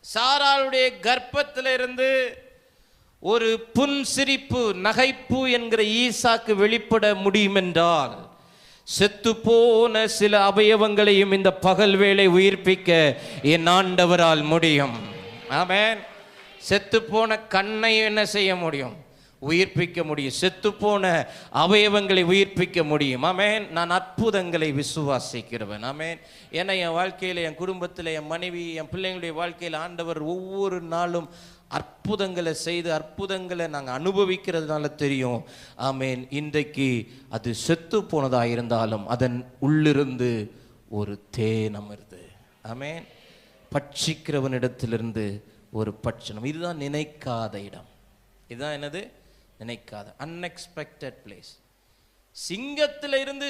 சாராளுடைய கர்ப்பத்திலிருந்து ஒரு புன்சிரிப்பு, நகைப்பு என்கிற ஈசாக்கு வெளிப்பட முடியும் என்றால், செத்து போன சில அவயவங்களையும் இந்த பகல் வேளை உயிர்ப்பிக்க என் ஆண்டவரால் முடியும். ஆமென். செத்து போன கண்ணை என்ன செய்ய முடியும்? உயிர்ப்பிக்க முடியும். செத்து போன அவயவங்களை உயிர்ப்பிக்க முடியும். ஆமென். நான் அற்புதங்களை விசுவாசிக்கிறவன். ஆமென். ஏன்னா என் வாழ்க்கையில், என் குடும்பத்தில், என் மனைவி, என் பிள்ளைங்களுடைய வாழ்க்கையில் ஆண்டவர் ஒவ்வொரு நாளும் அற்புதங்களை செய்து அற்புதங்களை நாங்கள் அனுபவிக்கிறதுனால தெரியும். ஆமென். இன்றைக்கு அது செத்து போனதாக இருந்தாலும் அதன் உள்ளிருந்து ஒரு தேன் அமர்ந்து, ஆமென், பட்சிக்கிறவனிடத்திலிருந்து ஒரு பட்சணம். இதுதான் நினைக்காத இடம். இதுதான் என்னது? நினைக்காத, அன்எக்ஸ்பெக்டட் பிளேஸ். சிங்கத்தில் இருந்து,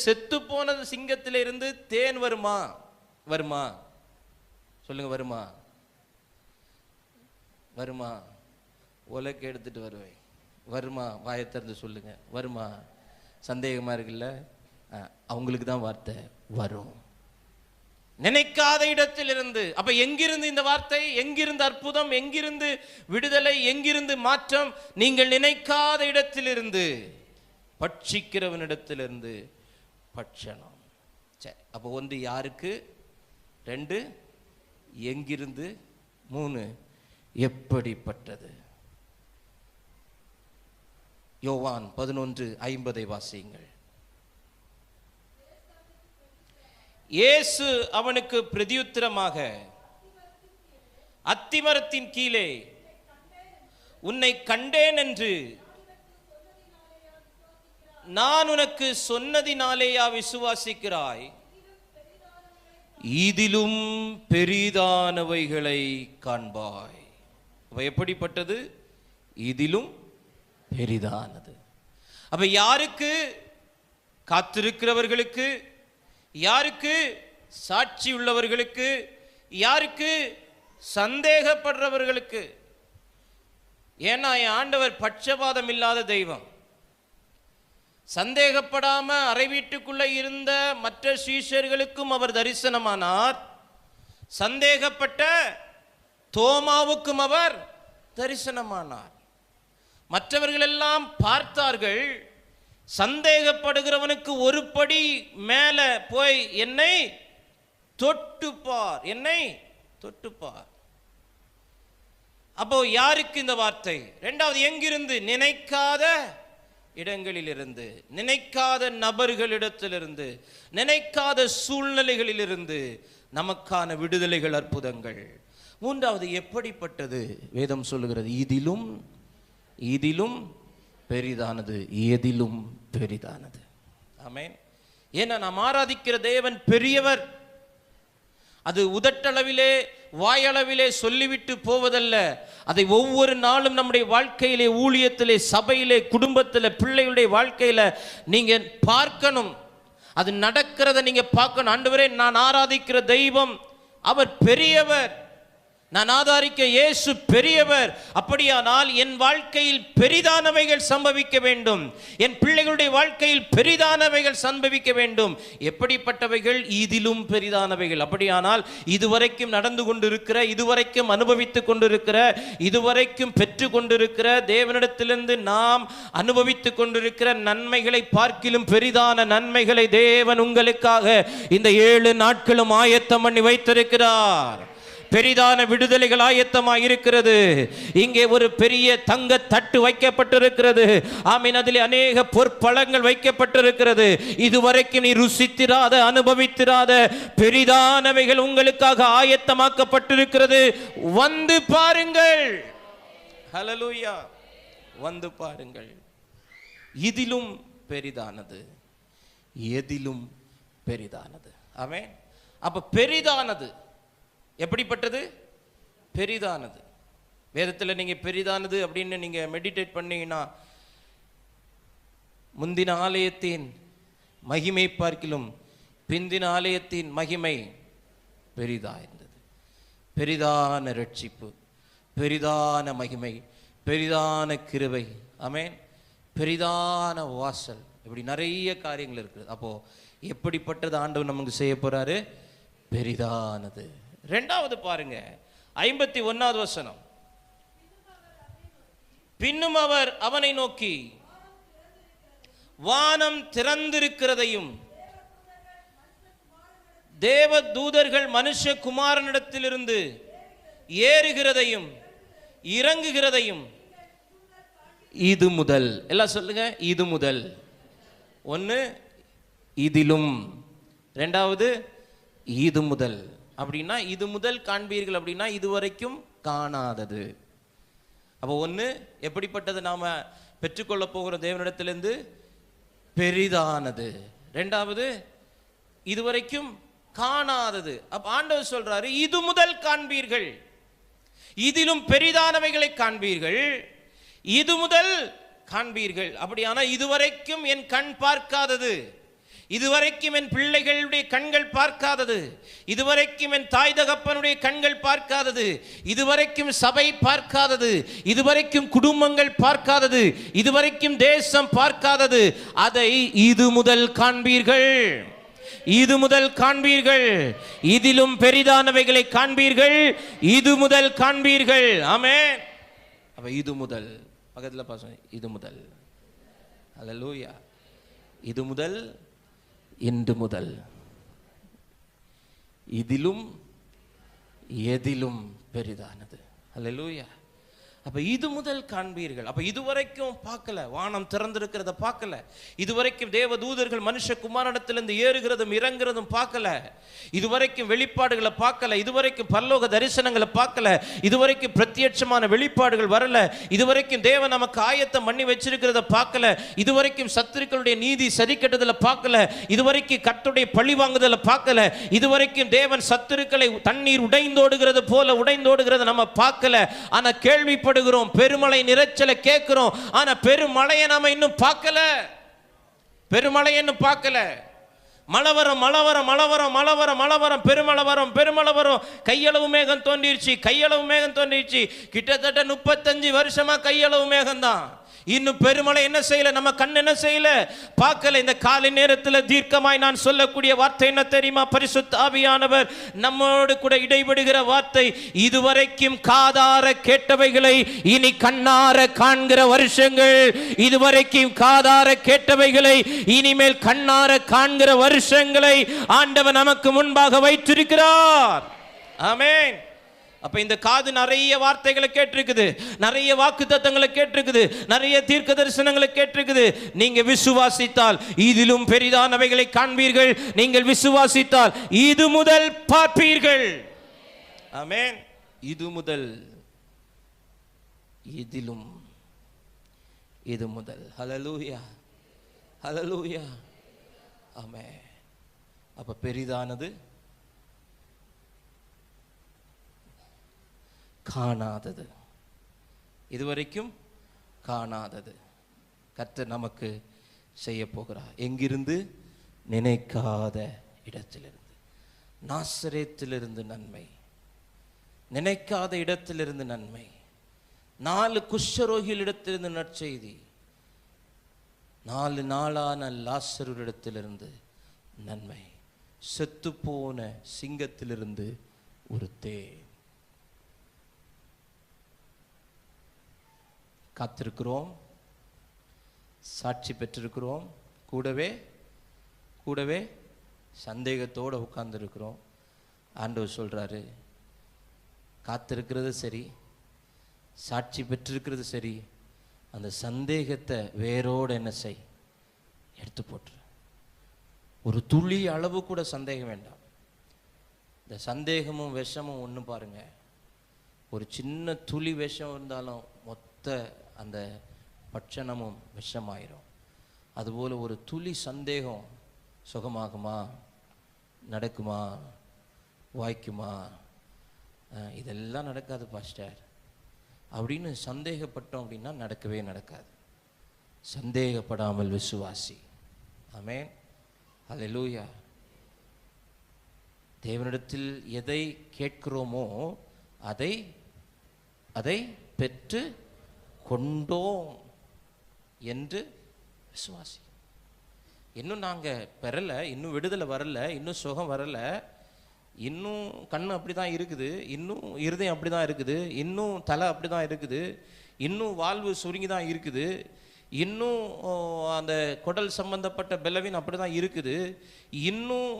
செத்து போனது சிங்கத்தில் இருந்து தேன் வருமா? வருமா? சொல்லுங்க, வருமா? வருமா? உலக்கு எடுத்துட்டு வருவேன். வருமா? வாயை திறந்து சொல்லுங்க, வருமா? சந்தேகமா இருக்குல்ல? அவங்களுக்கு தான் வார்த்தை வரும். நினைக்காத இடத்திலிருந்து. அப்ப எங்கிருந்து இந்த வார்த்தை? எங்கிருந்து அற்புதம்? எங்கிருந்து விடுதலை? எங்கிருந்து மாற்றம்? நீங்கள் நினைக்காத இடத்திலிருந்து, பட்சிக்கிறவனிடத்திலிருந்து பட்சணம். சரி, அப்போ 1 யாருக்கு, 2 எங்கிருந்து, 3 எப்படிப்பட்டது? யோவான் 11:50 வாசியுங்கள். இயேசு அவனுக்கு பிரதியுத்தரமாக, அத்திமரத்தின் கீழே உன்னை கண்டேன் என்று நான் உனக்கு சொன்னதினாலேயா விசுவாசிக்கிறாய்? இதிலும் பெரிதானவைகளை காண்பாய். எப்படிப்பட்டது? இதிலும் பெரிதானது. அப்ப யாருக்கு? காத்திருக்கிறவர்களுக்கு, யாருக்கு? சாட்சி உள்ளவர்களுக்கு, யாருக்கு? சந்தேகப்படுறவர்களுக்கு. ஏன்னா என் ஆண்டவர் பட்சபாதம் இல்லாத தெய்வம். சந்தேகப்படாம அறை வீட்டுக்குள்ள இருந்த மற்ற சீஷர்களுக்கும் அவர் தரிசனமானார். சந்தேகப்பட்ட தோமாவுக்கும் அவர் தரிசனமானார். மற்றவர்கள் எல்லாம் பார்த்தார்கள். சந்தேகப்படுகிறவனுக்கு ஒரு படி மேல போய் என்னை தொட்டுப்பார், என்னை தொட்டுப்பார். அப்போ யாருக்கு இந்த வார்த்தை? 2வது, எங்கிருந்து? நினைக்காத இடங்களிலிருந்து, நினைக்காத நபர்களிடத்திலிருந்து, நினைக்காத சூழ்நிலைகளிலிருந்து நமக்கான விடுதலைகள், அற்புதங்கள். 3வது, எப்படிப்பட்டது? வேதம் சொல்லுகிறது இதிலும் பெரிதானது, எதிலும் பெரிதானது. ஆமென். ஏன்னா நாம் ஆராதிக்கிற தேவன் பெரியவர். அது உதட்டளவிலே, வாயளவிலே சொல்லிவிட்டு போவதல்ல. அதை ஒவ்வொரு நாளும் நம்முடைய வாழ்க்கையிலே, ஊழியத்திலே, சபையிலே, குடும்பத்தில், பிள்ளைகளுடைய வாழ்க்கையில நீங்க பார்க்கணும். அது நடக்கிறத நீங்க பார்க்கணும். ஆண்டவரே, நான் ஆராதிக்கிற தெய்வம் அவர் பெரியவர், நான் ஆதாரிக்க இயேசு பெரியவர். அப்படியானால் என் வாழ்க்கையில் பெரிதானவைகள் சம்பவிக்க வேண்டும். என் பிள்ளைகளுடைய வாழ்க்கையில் பெரிதானவைகள் சம்பவிக்க வேண்டும். எப்படிப்பட்டவைகள்? இதிலும் பெரிதானவைகள். அப்படியானால் இதுவரைக்கும் நடந்து கொண்டிருக்கிற, இதுவரைக்கும் அனுபவித்துக் கொண்டிருக்கிற, இதுவரைக்கும் பெற்று கொண்டிருக்கிற, தேவனிடத்திலிருந்து நாம் அனுபவித்துக் கொண்டிருக்கிற நன்மைகளை பார்க்கிலும் பெரிதான நன்மைகளை தேவன் உங்களுக்காக இந்த 7 நாட்களும் ஆயத்தம் பண்ணி வைத்திருக்கிறார். பெரிதான விடுதலைகள் ஆயத்தமாக இருக்கிறது. இங்கே ஒரு பெரிய தங்க தட்டு வைக்கப்பட்டிருக்கிறது. ஆமீன். அதிலே அநேக பொற்பழங்கள் வைக்கப்பட்டிருக்கிறது. இதுவரைக்கும் நீ ருசித்திராத, அனுபவித்திராத பெரிதானவைகள் உங்களுக்காக ஆயத்தமாக்கப்பட்டிருக்கிறது. வந்து பாருங்கள். ஹல்லேலூயா. வந்து பாருங்கள். இதிலும் பெரிதானது, எதிலும் பெரிதானது. ஆமென். அப்ப பெரிதானது எப்படிப்பட்டது? பெரிதானது. வேதத்தில் நீங்க பெரிதானது அப்படின்னு நீங்க மெடிடேட் பண்ணீங்கன்னா, முந்தின ஆலயத்தின் மகிமை பார்க்கிலும் பிந்தின ஆலயத்தின் மகிமை பெரிதா இருந்தது. பெரிதான ரட்சிப்பு, பெரிதான மகிமை, பெரிதான கிருபை. ஆமென். பெரிதான வாசல், இப்படி நிறைய காரியங்கள் இருக்குது. அப்போ எப்படிப்பட்டது ஆண்டவர் நமக்கு செய்ய போறாரு? பெரிதானது. 2வது பாருங்க, 51வது வசனம். பின்னும் அவர் அவனை நோக்கி, வானம் திறந்திருக்கிறதையும் தேவ தூதர்கள் மனுஷகுமாரனிடத்திலிருந்து ஏறுகிறதையும் இறங்குகிறதையும் இது முதல், எல்லாம் சொல்லுங்க, இது முதல். ஒன்று இதிலும், ரெண்டாவது இது முதல். அப்படின்னா இது முதல் காண்பீர்கள் அப்படின்னா இதுவரைக்கும் காணாதது. அப்போ ஒன்று எப்படிப்பட்டது நாம பெற்றுக்கொள்ள போகிற தேவனிடத்திலிருந்து பெரிதானது, ரெண்டாவது இதுவரைக்கும் காணாதது. அப்ப ஆண்டவர் சொல்றாரு, இது முதல் காண்பீர்கள், இதிலும் பெரிதானவைகளை காண்பீர்கள், இது முதல் காண்பீர்கள். அப்படியானா இதுவரைக்கும் என் கண் பார்க்காதது, இதுவரைக்கும் என் பிள்ளைகளுடைய கண்கள் பார்க்காதது, இதுவரைக்கும் என் தாய் தகப்பனுடைய கண்கள் பார்க்காதது, இதுவரைக்கும் சபை பார்க்காதது, இதுவரைக்கும் குடும்பங்கள் பார்க்காதது, இதுவரைக்கும் தேசம் பார்க்காதது, அதை இது முதல் காண்பீர்கள், இது முதல் காண்பீர்கள், இதிலும் பெரிதானவைகளை காண்பீர்கள், இது முதல் காண்பீர்கள். ஆமென். அப்ப இது முதல், பக்கத்துல பாசம், இது முதல். அல்லேலூயா. இது முதல், இன்று முதல், இதிலும் எதிலும் பெரிதானது. அல்லேலூயா. அப்ப இது முதல் காண்பீர்கள். அப்ப இதுவரைக்கும் பார்க்கல, வானம் திறந்திருக்கிறத பார்க்கல, இதுவரைக்கும் தேவ தூதர்கள் மனுஷகுமாரனிடத்திலிருந்து ஏறுகிறதும் இறங்குறதும் பார்க்கல, இதுவரைக்கும் வெளிப்பாடுகளை பார்க்கல, இதுவரைக்கும் பரலோக தரிசனங்களை பார்க்கல, இதுவரைக்கும் பிரத்யட்சமான வெளிப்பாடுகள் வரல, இதுவரைக்கும் தேவன் நமக்கு ஆயத்தம் பண்ணி வச்சிருக்கிறத பார்க்கல, இதுவரைக்கும் சத்துருக்களுடைய நீதி சரி கட்டுதலை பார்க்கல, இதுவரைக்கும் கர்த்தருடைய பழி வாங்குதலை பார்க்கல, இதுவரைக்கும் தேவன் சத்துருக்களை தண்ணீர் உடைந்தோடுகிறது போல உடைந்தோடுகிறத நம்ம பார்க்கல. ஆனா கேள்விப்பட பெருமழை நிறைச்சலை கேட்கிறோம், ஆனா பெருமழையை நாம இன்னும் பார்க்கல, பெருமழையை இன்னும் பார்க்கல. மழை வரும், மழை வரும், மழை வரும், மழை வரும், மழை வரும், பெருமழை வரும், பெருமழை வரும். கையளவு மேகம் தோன்றிடுச்சு, கையளவு மேகம் தோன்றிடுச்சு. கிட்டத்தட்ட 35 வருஷமா கையளவு மேகம் தான். இன்னும் பெருமழை என்ன செய்யல, நம்ம கண் என்ன செய்யல, பார்க்கல. இந்த காலை நேரத்தில் தீர்க்கமாய் நான் சொல்லக்கூடிய வார்த்தை என்ன தெரியுமா? பரிசுத்த ஆவியானவர் நம்மோடு கூட இடைபடுகிற வார்த்தை, இதுவரைக்கும் காதார கேட்டவைகளை இனி கண்ணார காண்கிற வருஷங்கள், இதுவரைக்கும் காதார கேட்டவைகளை இனிமேல் கண்ணார காண்கிற வருஷங்களை ஆண்டவர் நமக்கு முன்பாக வைத்திருக்கிறார். ஆமென். அப்ப இந்த காது நிறைய வார்த்தைகளை கேட்டிருக்குது, நிறைய வாக்குத்தத்தங்களை கேட்டிருக்குது, நிறைய தீர்க்க தரிசனங்களை கேட்டிருக்குது. நீங்க விசுவாசித்தால் இதிலும் பெரிதானவைகளை காண்பீர்கள், நீங்கள் விசுவாசித்தால் இது முதல் பார்ப்பீர்கள். ஆமென். இது முதல், இதிலும் இது முதல். ஹல்லேலூயா, ஹல்லேலூயா. ஆமென். அப்ப பெரிதானது, காணாதது, இதுவரைக்கும் காணாதது கர்த்தர் நமக்கு செய்ய போகிறார். எங்கிருந்து? நினைக்காத இடத்திலிருந்து, நாசரேத்திலிருந்து நன்மை, நினைக்காத இடத்திலிருந்து நன்மை. 4 குஷ்டரோகிகளிடத்திலிருந்து நற்செய்தி, 4 நாளான லாசருவிடத்திலிருந்து நன்மை, செத்துப்போன சிங்கத்திலிருந்து ஒரு தேன். காத்திருக்கிறோம், சாட்சி பெற்றிருக்கிறோம், கூடவே கூடவே சந்தேகத்தோடு உட்கார்ந்துருக்கிறோம். ஆண்டவர் சொல்றாரு, காத்திருக்கிறது சரி, சாட்சி பெற்றிருக்கிறது சரி, அந்த சந்தேகத்தை வேரோடு என்ன செய், எடுத்து போட்டுரு. ஒரு துளி அளவு கூட சந்தேகம் வேண்டாம். இந்த சந்தேகமும் விஷமும் ஒன்று பாருங்க, ஒரு சின்ன துளி விஷம் இருந்தாலும் மொத்த அந்த பட்சணமும் விஷமாயிரும். அதுபோல் ஒரு துளி சந்தேகம் சுகமாகுமா, நடக்குமா, வாய்க்குமா, இதெல்லாம் நடக்காது பாஸ்டர் அப்படின்னு சந்தேகப்பட்டோம் அப்படின்னா நடக்கவே நடக்காது. சந்தேகப்படாமல் விசுவாசி. ஆமென். ஹல்லேலூயா. தேவனிடத்தில் எதை கேட்கிறோமோ அதை அதை பெற்று கொண்டோம் என்று விசுவாசி. இன்னும் நாங்கள் பெறலை, இன்னும் விடுதலை வரல, இன்னும் சுகம் வரல, இன்னும் கண் அப்படி தான் இருக்குது, இன்னும் இருதயம் அப்படி தான் இருக்குது, இன்னும் தலை அப்படி தான் இருக்குது, இன்னும் வாழ்வு சுருங்கி தான் இருக்குது, இன்னும் அந்த குடல் சம்பந்தப்பட்ட பலவீனம் அப்படி தான் இருக்குது, இன்னும்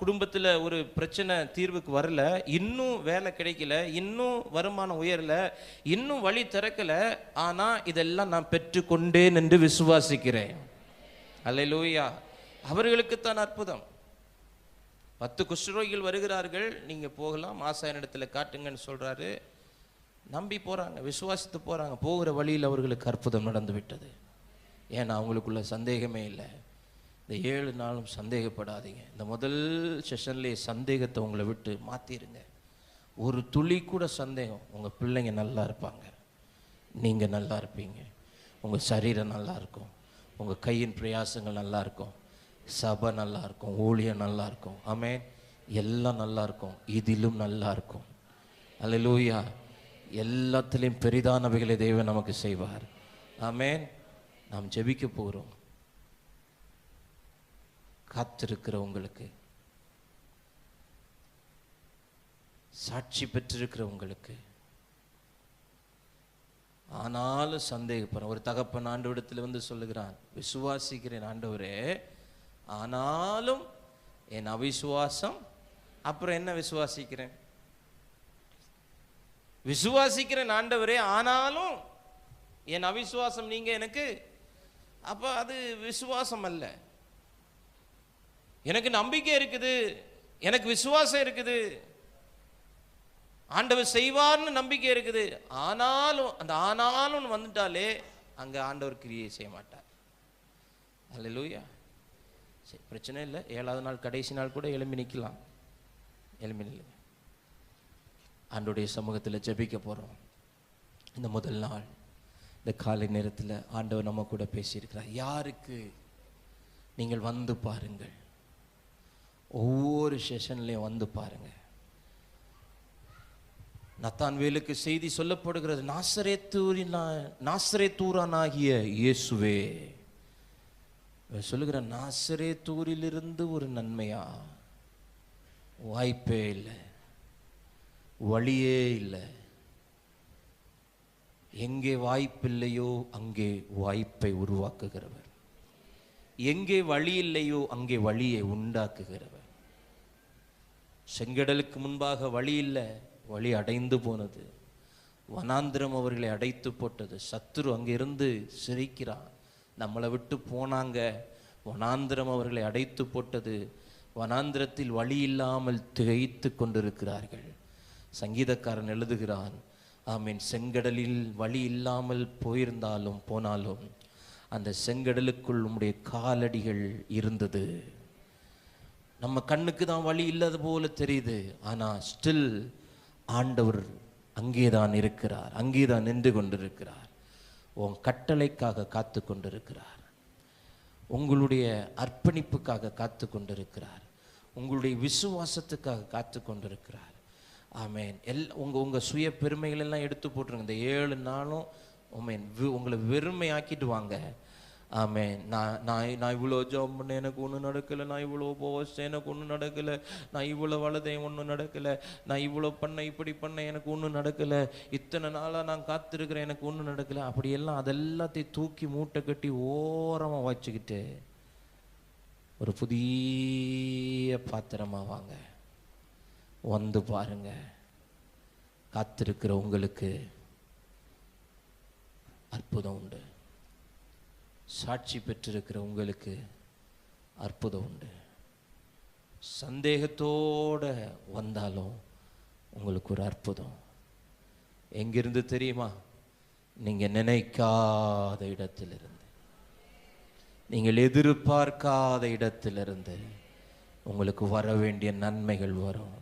குடும்பத்தில் ஒரு பிரச்சனை தீர்வுக்கு வரல, இன்னும் வேலை கிடைக்கல, இன்னும் வருமானம் உயரல, இன்னும் வழி திறக்கலை. ஆனால் இதெல்லாம் நான் பெற்றுக்கொண்டேன் என்று விசுவாசிக்கிறேன். அல்லேலூயா. அவர்களுக்குத்தான் அற்புதம். 10 குஷ்டரோகிகள் வருகிறார்கள், நீங்கள் போகலாம், ஆசாரியனிடத்தில் காட்டுங்கன்னு சொல்கிறாரு. நம்பி போகிறாங்க, விசுவாசித்து போகிறாங்க. போகிற வழியில் அவர்களுக்கு அற்புதம் நடந்து விட்டது. ஏன்னா அவங்களுக்குள்ள சந்தேகமே இல்லை. இந்த 7 நாளும் சந்தேகப்படாதீங்க. இந்த முதல் செஷன்லேயே சந்தேகத்தை உங்களை விட்டு மாற்றிடுங்க. ஒரு துளி கூட சந்தேகம், உங்கள் பிள்ளைங்க நல்லா இருப்பாங்க, நீங்கள் நல்லா இருப்பீங்க, உங்கள் சரீரம் நல்லா இருக்கும், உங்கள் கையின் பிரயாசங்கள் நல்லா இருக்கும், சபை நல்லா இருக்கும், ஊழியம் நல்லா இருக்கும், ஆமென், எல்லாம் நல்லா இருக்கும், இதிலும் நல்லா இருக்கும். அல்லேலூயா. எல்லாத்திலையும் பெரிதானவைகளை தேவன் நமக்கு செய்வார். ஆமென். நாம் ஜெபிக்க போகிறோம். காத்திருக்கிற உங்களுக்கு, சாட்சி பெற்றிருக்கிற உங்களுக்கு, ஆனாலும் சந்தேகப்படுறேன். ஒரு தகப்பன் ஆண்டவரிடத்தில் வந்து சொல்லுகிறான், விசுவாசிக்கிறேன் ஆண்டவரே, ஆனாலும் என் அவிசுவாசம். அப்புறம் என்ன விசுவாசிக்கிறேன்? விசுவாசிக்கிறேன் ஆண்டவரே, ஆனாலும் என் அவிசுவாசம் நீங்க எனக்கு. அப்ப அது விசுவாசம் அல்ல. எனக்கு நம்பிக்கை இருக்குது, எனக்கு விசுவாசம் இருக்குது, ஆண்டவர் செய்வார்னு நம்பிக்கை இருக்குது. ஆனாலும் அந்த ஆனாலும் வந்துட்டாலே அங்க ஆண்டவர் கிரியை செய்ய மாட்டார். அல்லேலூயா. சரி, பிரச்சனை இல்லை. 7வது நாள் கடைசி நாள் கூட எழும்பி நிற்கலாம். எழும்பி நில்லுங்க. ஆண்டவருடைய சமூகத்தில் ஜெபிக்க போகிறோம். இந்த முதல் நாள் இந்த காலை நேரத்தில் ஆண்டவர் நம்ம கூட பேசியிருக்கிறார். யாருக்கு? நீங்கள் வந்து பாருங்கள், ஒவ்வொரு செஷன்லையும் வந்து பாருங்க. நத்தான்வேலுக்கு செய்தி சொல்லப்படுகிறது, நாசரேத்தூரானாகிய இயேசுவே. சொல்லுகிற நாசரேத்தூரிலிருந்து ஒரு நன்மையா? வாய்ப்பே இல்லை, வழியே இல்லை. எங்கே வாய்ப்பில்லையோ அங்கே வாய்ப்பை உருவாக்குகிறவர், எங்கே வழி இல்லையோ அங்கே வழியை உண்டாக்குகிறவர். செங்கடலுக்கு முன்பாக வழி இல்லை, வழி அடைந்து போனது. வனாந்திரம் அவர்களை அடைத்து போட்டது. சத்துரு அங்கிருந்து சிரிக்கிறான், நம்மளை விட்டு போனாங்க, வனாந்திரம் அவர்களை அடைத்து போட்டது. வனாந்திரத்தில் வழி இல்லாமல் திகைத்து கொண்டிருக்கிறார்கள். சங்கீதக்காரன் எழுதுகிறான், ஆமீன், செங்கடலில் வழி இல்லாமல் போனாலும் அந்த செங்கடலுக்குள் உம்முடைய காலடிகள் இருந்தது. நம்ம கண்ணுக்கு தான் வழி இல்லாத போல தெரியுது, ஆனால் ஸ்டில் ஆண்டவர் அங்கேதான் இருக்கிறார், அங்கேதான் நின்று கொண்டிருக்கிறார். உன் கட்டளைக்காக காத்து கொண்டிருக்கிறார், உங்களுடைய அர்ப்பணிப்புக்காக காத்து கொண்டிருக்கிறார், உங்களுடைய விசுவாசத்துக்காக காத்து கொண்டிருக்கிறார். ஆமேன். உங்கள் சுய பெருமைகள் எல்லாம் எடுத்து போட்டுருங்க. இந்த 7 நாளும் உங்களை வெறுமையாக்கிட்டு வாங்க. ஆமேன். நான் இவ்வளோ ஜாப் பண்ண எனக்கு ஒன்றும் நடக்கலை, நான் இவ்வளோ போவஸ்ட் எனக்கு ஒன்றும் நடக்கலை, நான் இவ்வளோ வளதையும் ஒன்றும் நடக்கலை, நான் இவ்வளோ பண்ண இப்படி பண்ண எனக்கு ஒன்றும் நடக்கலை, இத்தனை நாளாக நான் காத்திருக்கிறேன் எனக்கு ஒன்றும் நடக்கலை. அப்படியெல்லாம் அதெல்லாத்தையும் தூக்கி மூட்டை கட்டி ஓரமாக வச்சுக்கிட்டு ஒரு புதிய பாத்திரமாக வாங்க. வந்து பாருங்க. காத்திருக்கிற உங்களுக்கு அற்புதம் உண்டு. சாட்சி பெற்றிருக்கிற உங்களுக்கு அற்புதம் உண்டு. சந்தேகத்தோட வந்தாலும் உங்களுக்கு ஒரு அற்புதம். எங்கிருந்து தெரியுமா? நீங்க நினைக்காத இடத்திலிருந்து, நீங்கள் எதிர்பார்க்காத இடத்திலிருந்து உங்களுக்கு வர வேண்டிய நன்மைகள் வரும்.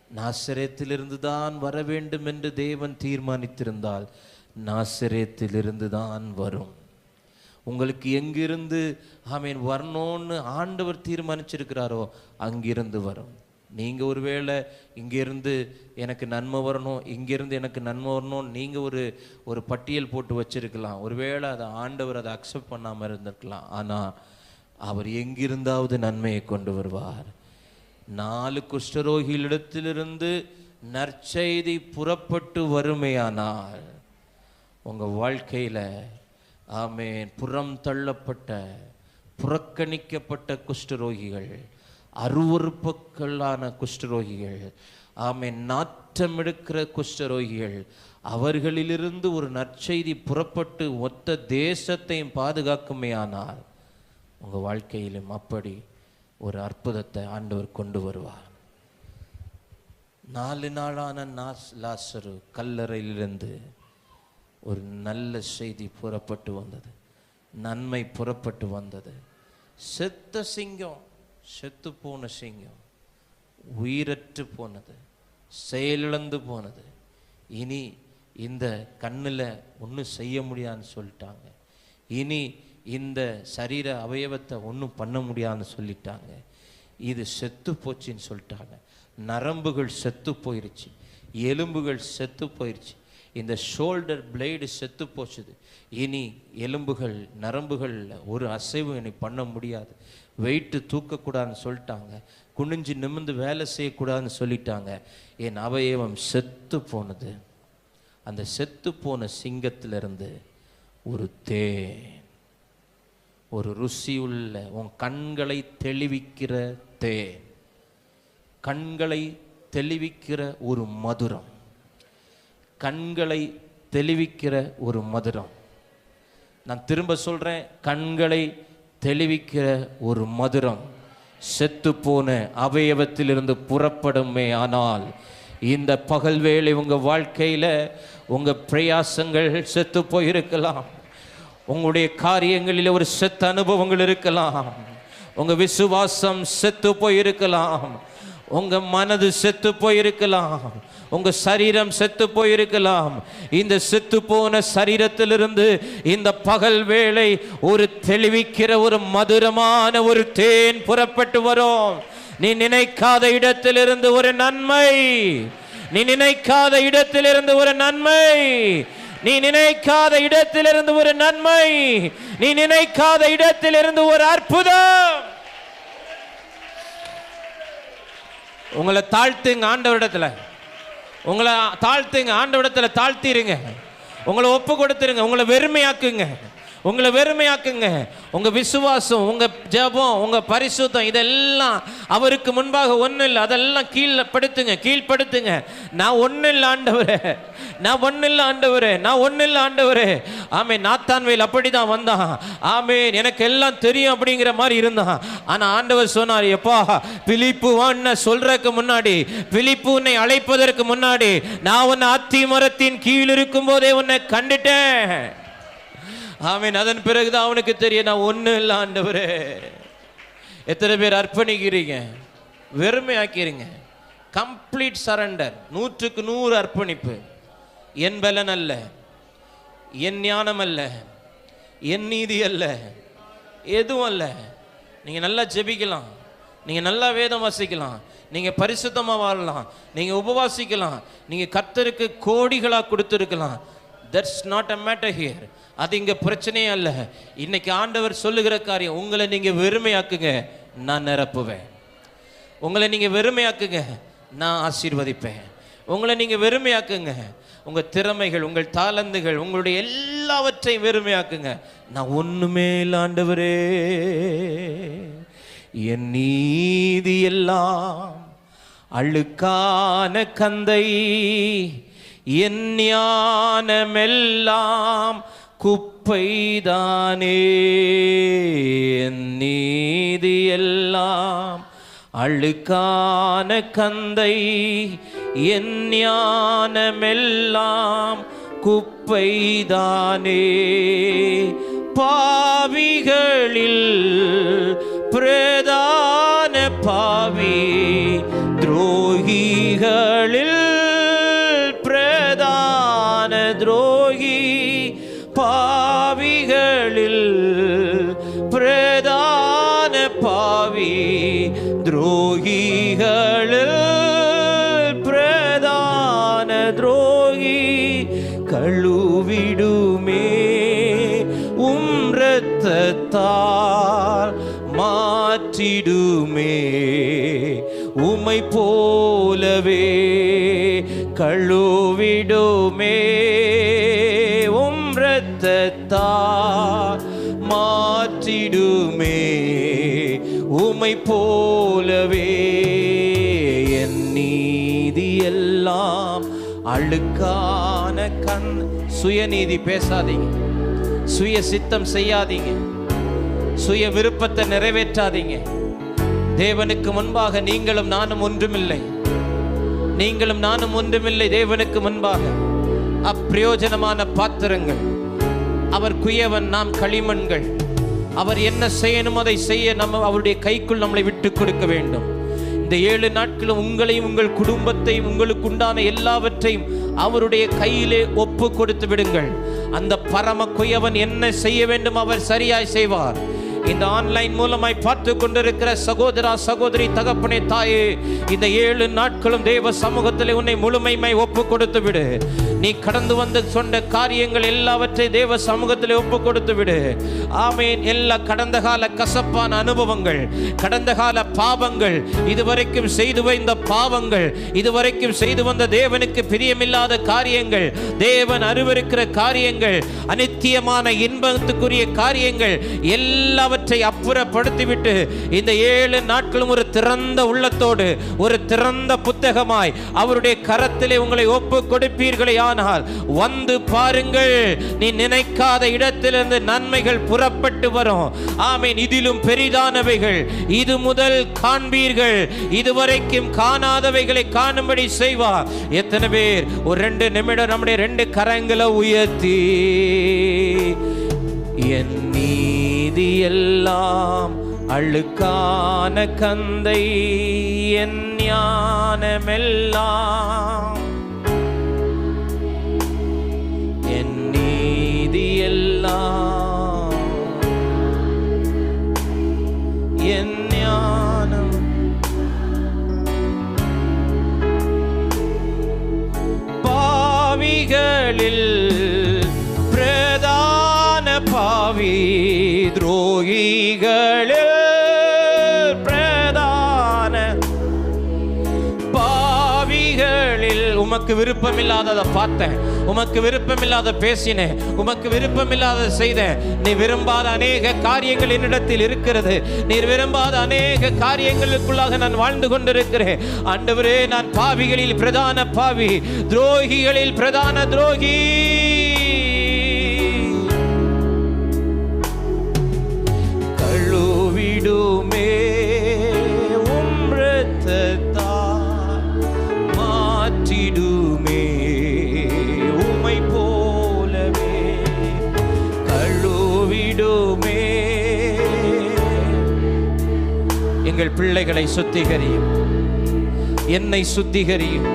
நாசரேத்திலிருந்து தான் வர வேண்டும் என்று தேவன் தீர்மானித்திருந்தால் நாசரேத்திலிருந்து தான் வரும். உங்களுக்கு எங்கிருந்து ஆமீன் வரணும்னு ஆண்டவர் தீர்மானிச்சிருக்கிறாரோ அங்கிருந்து வரும். நீங்கள் ஒருவேளை இங்கேருந்து எனக்கு நன்மை வரணும், இங்கேருந்து எனக்கு நன்மை வரணும், நீங்கள் ஒரு பட்டியல் போட்டு வச்சிருக்கலாம். ஒருவேளை அதை ஆண்டவர் அதை அக்செப்ட் பண்ணாமல் இருந்திருக்கலாம். ஆனால் அவர் எங்கிருந்தாவது நன்மையை கொண்டு வருவார். 4 குஷ்டரோகிகளிடத்திலிருந்து நற்செய்தி புறப்பட்டு வருமையானால் உங்கள் வாழ்க்கையில் ஆமென் புறம் தள்ளப்பட்ட புறக்கணிக்கப்பட்ட குஷ்டரோகிகள், அருவருப்புக்களான குஷ்டரோகிகள், ஆமென் நாற்றமெடுக்கிற குஷ்டரோகிகள், அவர்களிலிருந்து ஒரு நற்செய்தி புறப்பட்டு மொத்த தேசத்தையும் பாதுகாக்குமையானால் உங்கள் வாழ்க்கையிலும் அப்படி ஒரு அற்புதத்தை ஆண்டவர் கொண்டு வருவார். 4 நாளான லாசரு கல்லறையிலிருந்து ஒரு நல்ல செய்தி புறப்பட்டு வந்தது, நன்மை புறப்பட்டு வந்தது. செத்த சிங்கம், செத்து போன சிங்கம் உயிரற்று போனது, செயலிழந்து போனது. இனி இந்த கண்ணில் ஒன்றும் செய்ய முடியாதுன்னு சொல்லிட்டாங்க. இனி இந்த சரீர அவயவத்தை ஒன்றும் பண்ண முடியாதுன்னு சொல்லிட்டாங்க. இது செத்து போச்சுன்னு சொல்லிட்டாங்க. நரம்புகள் செத்து போயிடுச்சு, எலும்புகள் செத்து போயிடுச்சு, இந்த ஷோல்டர் பிளேடு செத்து போச்சுது. இனி எலும்புகள் நரம்புகள் ஒரு அசைவு இனி பண்ண முடியாது. வெயிட்டு தூக்கக்கூடாதுன்னு சொல்லிட்டாங்க. குனிஞ்சு நிமிர்ந்து வேலை செய்யக்கூடாதுன்னு சொல்லிட்டாங்க. என் அவயவம் செத்து போனது. அந்த செத்து போன சிங்கத்திலிருந்து ஒரு தேன், ஒரு ருசி உள்ள, உன் கண்களை தெளிவிக்கிற தேன், கண்களை தெளிவிக்கிற ஒரு மதுரம், கண்களை தெளிவிக்கிற ஒரு மதுரம். நான் திரும்ப சொல்றேன், கண்களை தெளிவிக்கிற ஒரு மதுரம் செத்து போன அவயவத்திலிருந்து புறப்படுமே. ஆனால் இந்த பகல் வேளை உங்க வாழ்க்கையில உங்க பிரயாசங்கள் செத்து போயிருக்கலாம், உங்களுடைய காரியங்களில் ஒரு செத்த அனுபவங்கள் இருக்கலாம், உங்க விசுவாசம் செத்து போயிருக்கலாம், உங்க மனது செத்து போயிருக்கலாம், உங்க சரீரம் செத்து போயிருக்கலாம். இந்த செத்து போன சரீரத்திலிருந்து இந்த பகல் வேளை ஒரு தெளிவிக்கிற ஒரு மதுரமான ஒரு தேன் புறப்பட்டு வரும். நீ நினைக்காத இடத்திலிருந்து ஒரு நன்மை, நீ நினைக்காத இடத்திலிருந்து ஒரு நன்மை, நீ நினைக்காத இடத்திலிருந்து ஒரு நன்மை, நீ நினைக்காத இடத்திலிருந்து ஒரு அற்புதம். உங்களை தாழ்த்துங்க ஆண்டவரிடத்துல, உங்களை தாழ்த்துங்க ஆண்டவரிடத்துல, தாழ்த்திருங்க, உங்களை ஒப்பு கொடுத்துருங்க, உங்களை வெறுமையாக்குங்க, உங்களை வெறுமையாக்குங்க. உங்க விசுவாசம், உங்க ஜெபம், உங்க பரிசுத்தம் இதெல்லாம் அவருக்கு முன்பாக ஒன்றும் இல்லை. அதெல்லாம் கீழ்படுத்துங்க, கீழ்படுத்துங்க. நான் ஒன்றும் இல்லை ஆண்டவரே, நான் ஒன்றும் இல்லை ஆண்டவரே, நான் ஒன்றும் இல்லை ஆண்டவரே. ஆமேன். நாத்தான்வேல் அப்படிதான் வந்தான். ஆமேன். எனக்கு எல்லாம் தெரியும் அப்படிங்கிற மாதிரி இருந்தான். ஆனா ஆண்டவர் சொன்னார், எப்பா பிலிப்பு வான்னு சொல்றதுக்கு முன்னாடி, பிலிப்பு உன்னை அழைப்பதற்கு முன்னாடி நான் உன்னை அத்தி மரத்தின் கீழ் இருக்கும் போதே உன்னை கண்டுட்டேன். ஆமீன். அதன் பிறகுதான் அவனுக்கு தெரியும், நான் ஒன்றும் இல்லை ஆண்டவரே. எத்தனை பேர் அர்ப்பணிக்கிறீங்க, வெறுமையாக்கிறீங்க? கம்ப்ளீட் சரண்டர், 100க்கு 100 அர்ப்பணிப்பு. என் பலன் அல்ல, என் ஞானம் அல்ல, என் நீதி அல்ல, எதுவும் அல்ல. நீங்கள் நல்லா ஜெபிக்கலாம், நீங்கள் நல்லா வேதம் வாசிக்கலாம், நீங்கள் பரிசுத்தமாக வாழலாம், நீங்கள் உபவாசிக்கலாம், நீங்கள் கர்த்தருக்கு கோடிகளாக கொடுத்துருக்கலாம். That's not a matter here. அது இங்கே பிரச்சனையே அல்ல. இன்னைக்கு ஆண்டவர் சொல்லுகிற காரியம், உங்களை நீங்கள் வெறுமையாக்குங்க, நான் நிரப்புவேன். உங்களை நீங்கள் வெறுமையாக்குங்க, நான் ஆசீர்வதிப்பேன். உங்களை நீங்கள் வெறுமையாக்குங்க, உங்கள் திறமைகள், உங்கள் தாளந்துகள், உங்களுடைய எல்லாவற்றையும் வெறுமையாக்குங்க. நான் ஒன்றுமே இல்லை ஆண்டவரே, என் நீதி எல்லாம் அழுக்கான கந்தை, என் ஞானமெல்லாம் குப்பைதானே, என் நீதி எல்லாம் அழுக்கான கந்தை, என் ஞானமெல்லாம் குப்பைதானே. பாவிகளில் பிரதான பாவி, துரோகிகளில் பிரதான துரோகி, பாவிகளில் பிரதான பாவி, துரோகிகளில் பிரதான துரோகி. கழுவிடுமே இரத்தத்தால், மாற்றிடுமே உம்மை போலவே கழுவிடுமே, உம் இரத்தத்தால் மாற்றிடுமே. உம்மை போலவே என் நீதி எல்லாம் அழுக்கான கண். சுயநீதி பேசாதீங்க, சுய சித்தம் செய்யாதீங்க, சுய விருப்பத்தை நிறைவேற்றாதீங்க. தேவனுக்கு முன்பாக நீங்களும் நானும் ஒன்றுமில்லை, நீங்களும் நானும் ஒன்றுமில்லை. தேவனுக்கு முன்பாக அப்பிரயோஜனமான பாத்திரங்கள். அவர் குயவன், நாம் களிமண்கள். அவர் என்ன செய்யணும் அதை செய்ய நம்ம அவருடைய கைக்குள் நம்மளை விட்டு கொடுக்க வேண்டும். இந்த 7 நாட்களும் உங்களையும் உங்கள் குடும்பத்தையும் உங்களுக்கு உண்டான எல்லாவற்றையும் அவருடைய கையிலே ஒப்பு கொடுத்து விடுங்கள். அந்த பரம குயவன் என்ன செய்ய வேண்டும் அவர் சரியாய் செய்வார். இந்த ஆன்லைன் மூலமாய் பார்த்து கொண்டிருக்கிற சகோதரா, சகோதரி, தகப்பனே, தாயே, இந்த 7 நாட்களும் தேவ சமூகத்தில் உன்னை முழுமையாய் ஒப்பு கொடுத்து விடு. நீ கடந்து வந்து சொன்ன காரியங்கள் எல்லாவற்றையும் தேவ சமூகத்தில் ஒப்பு கொடுத்து விடு. ஆமேன். எல்லா கடந்த கால கசப்பான அனுபவங்கள், கடந்த கால பாவங்கள், இதுவரைக்கும் செய்து வந்த பாவங்கள், இதுவரைக்கும் செய்து வந்த தேவனுக்கு பிரியமில்லாத காரியங்கள், தேவன் அருவருக்கிற காரியங்கள், அநித்தியமான இன்பத்துக்குரிய காரியங்கள் எல்லாவற்றை அப்புறப்படுத்திவிட்டு இந்த 7 நாட்களும் ஒரு திறந்த உள்ளத்தோடு, ஒரு திறந்த புத்தகமாய் அவருடைய கரத்திலே உங்களை ஒப்பு கொடுப்பீர்களே ஆனால் வந்து பாருங்கள், நீ நினைக்காத இடத்திலிருந்து நன்மைகள் புறப்பட்டு வரும். ஆமீன். இதிலும் பெரிதானவைகள் இது முதல் காண்பீர்கள், இதுவரைக்கும் காணாதவைகளை காணும்படி செய்வார். எத்தனை பேர் ஒரு 2 நிமிடம் நம்முடைய 2 கரங்களை உயர்த்தி என் நீதி எல்லாம் அழுக்கான கந்தை, என் ஞானமெல்லாம், என் நீதி எல்லாம், என் ஞானம், பாவிகளில் பிரதான பாவி, துரோகிகளில் பிரதான பாவிகளில். உமக்கு விருப்பமில்லாததை பார்த்தேன், உமக்கு விருப்பமில்லாத பேசினேன், உமக்கு விருப்பமில்லாத செய்தேன். நீ விரும்பாத அநேக காரியங்கள் என்னிடத்தில் இருக்கிறது. நீர் விரும்பாத அநேக காரியங்களுக்குள்ளாக நான் வாழ்ந்து கொண்டிருக்கிறேன். ஆண்டவரே, நான் பாவிகளில் பிரதான பாவி, துரோகிகளில் பிரதான துரோகி. கழுவிடுமே உம் இரத்தத்தால் மாற்றிடுமே, உம்மை போலவே கழுவிடுமே. எங்கள் பிள்ளைகளை சுத்திகரியும், என்னை சுத்திகரியும்.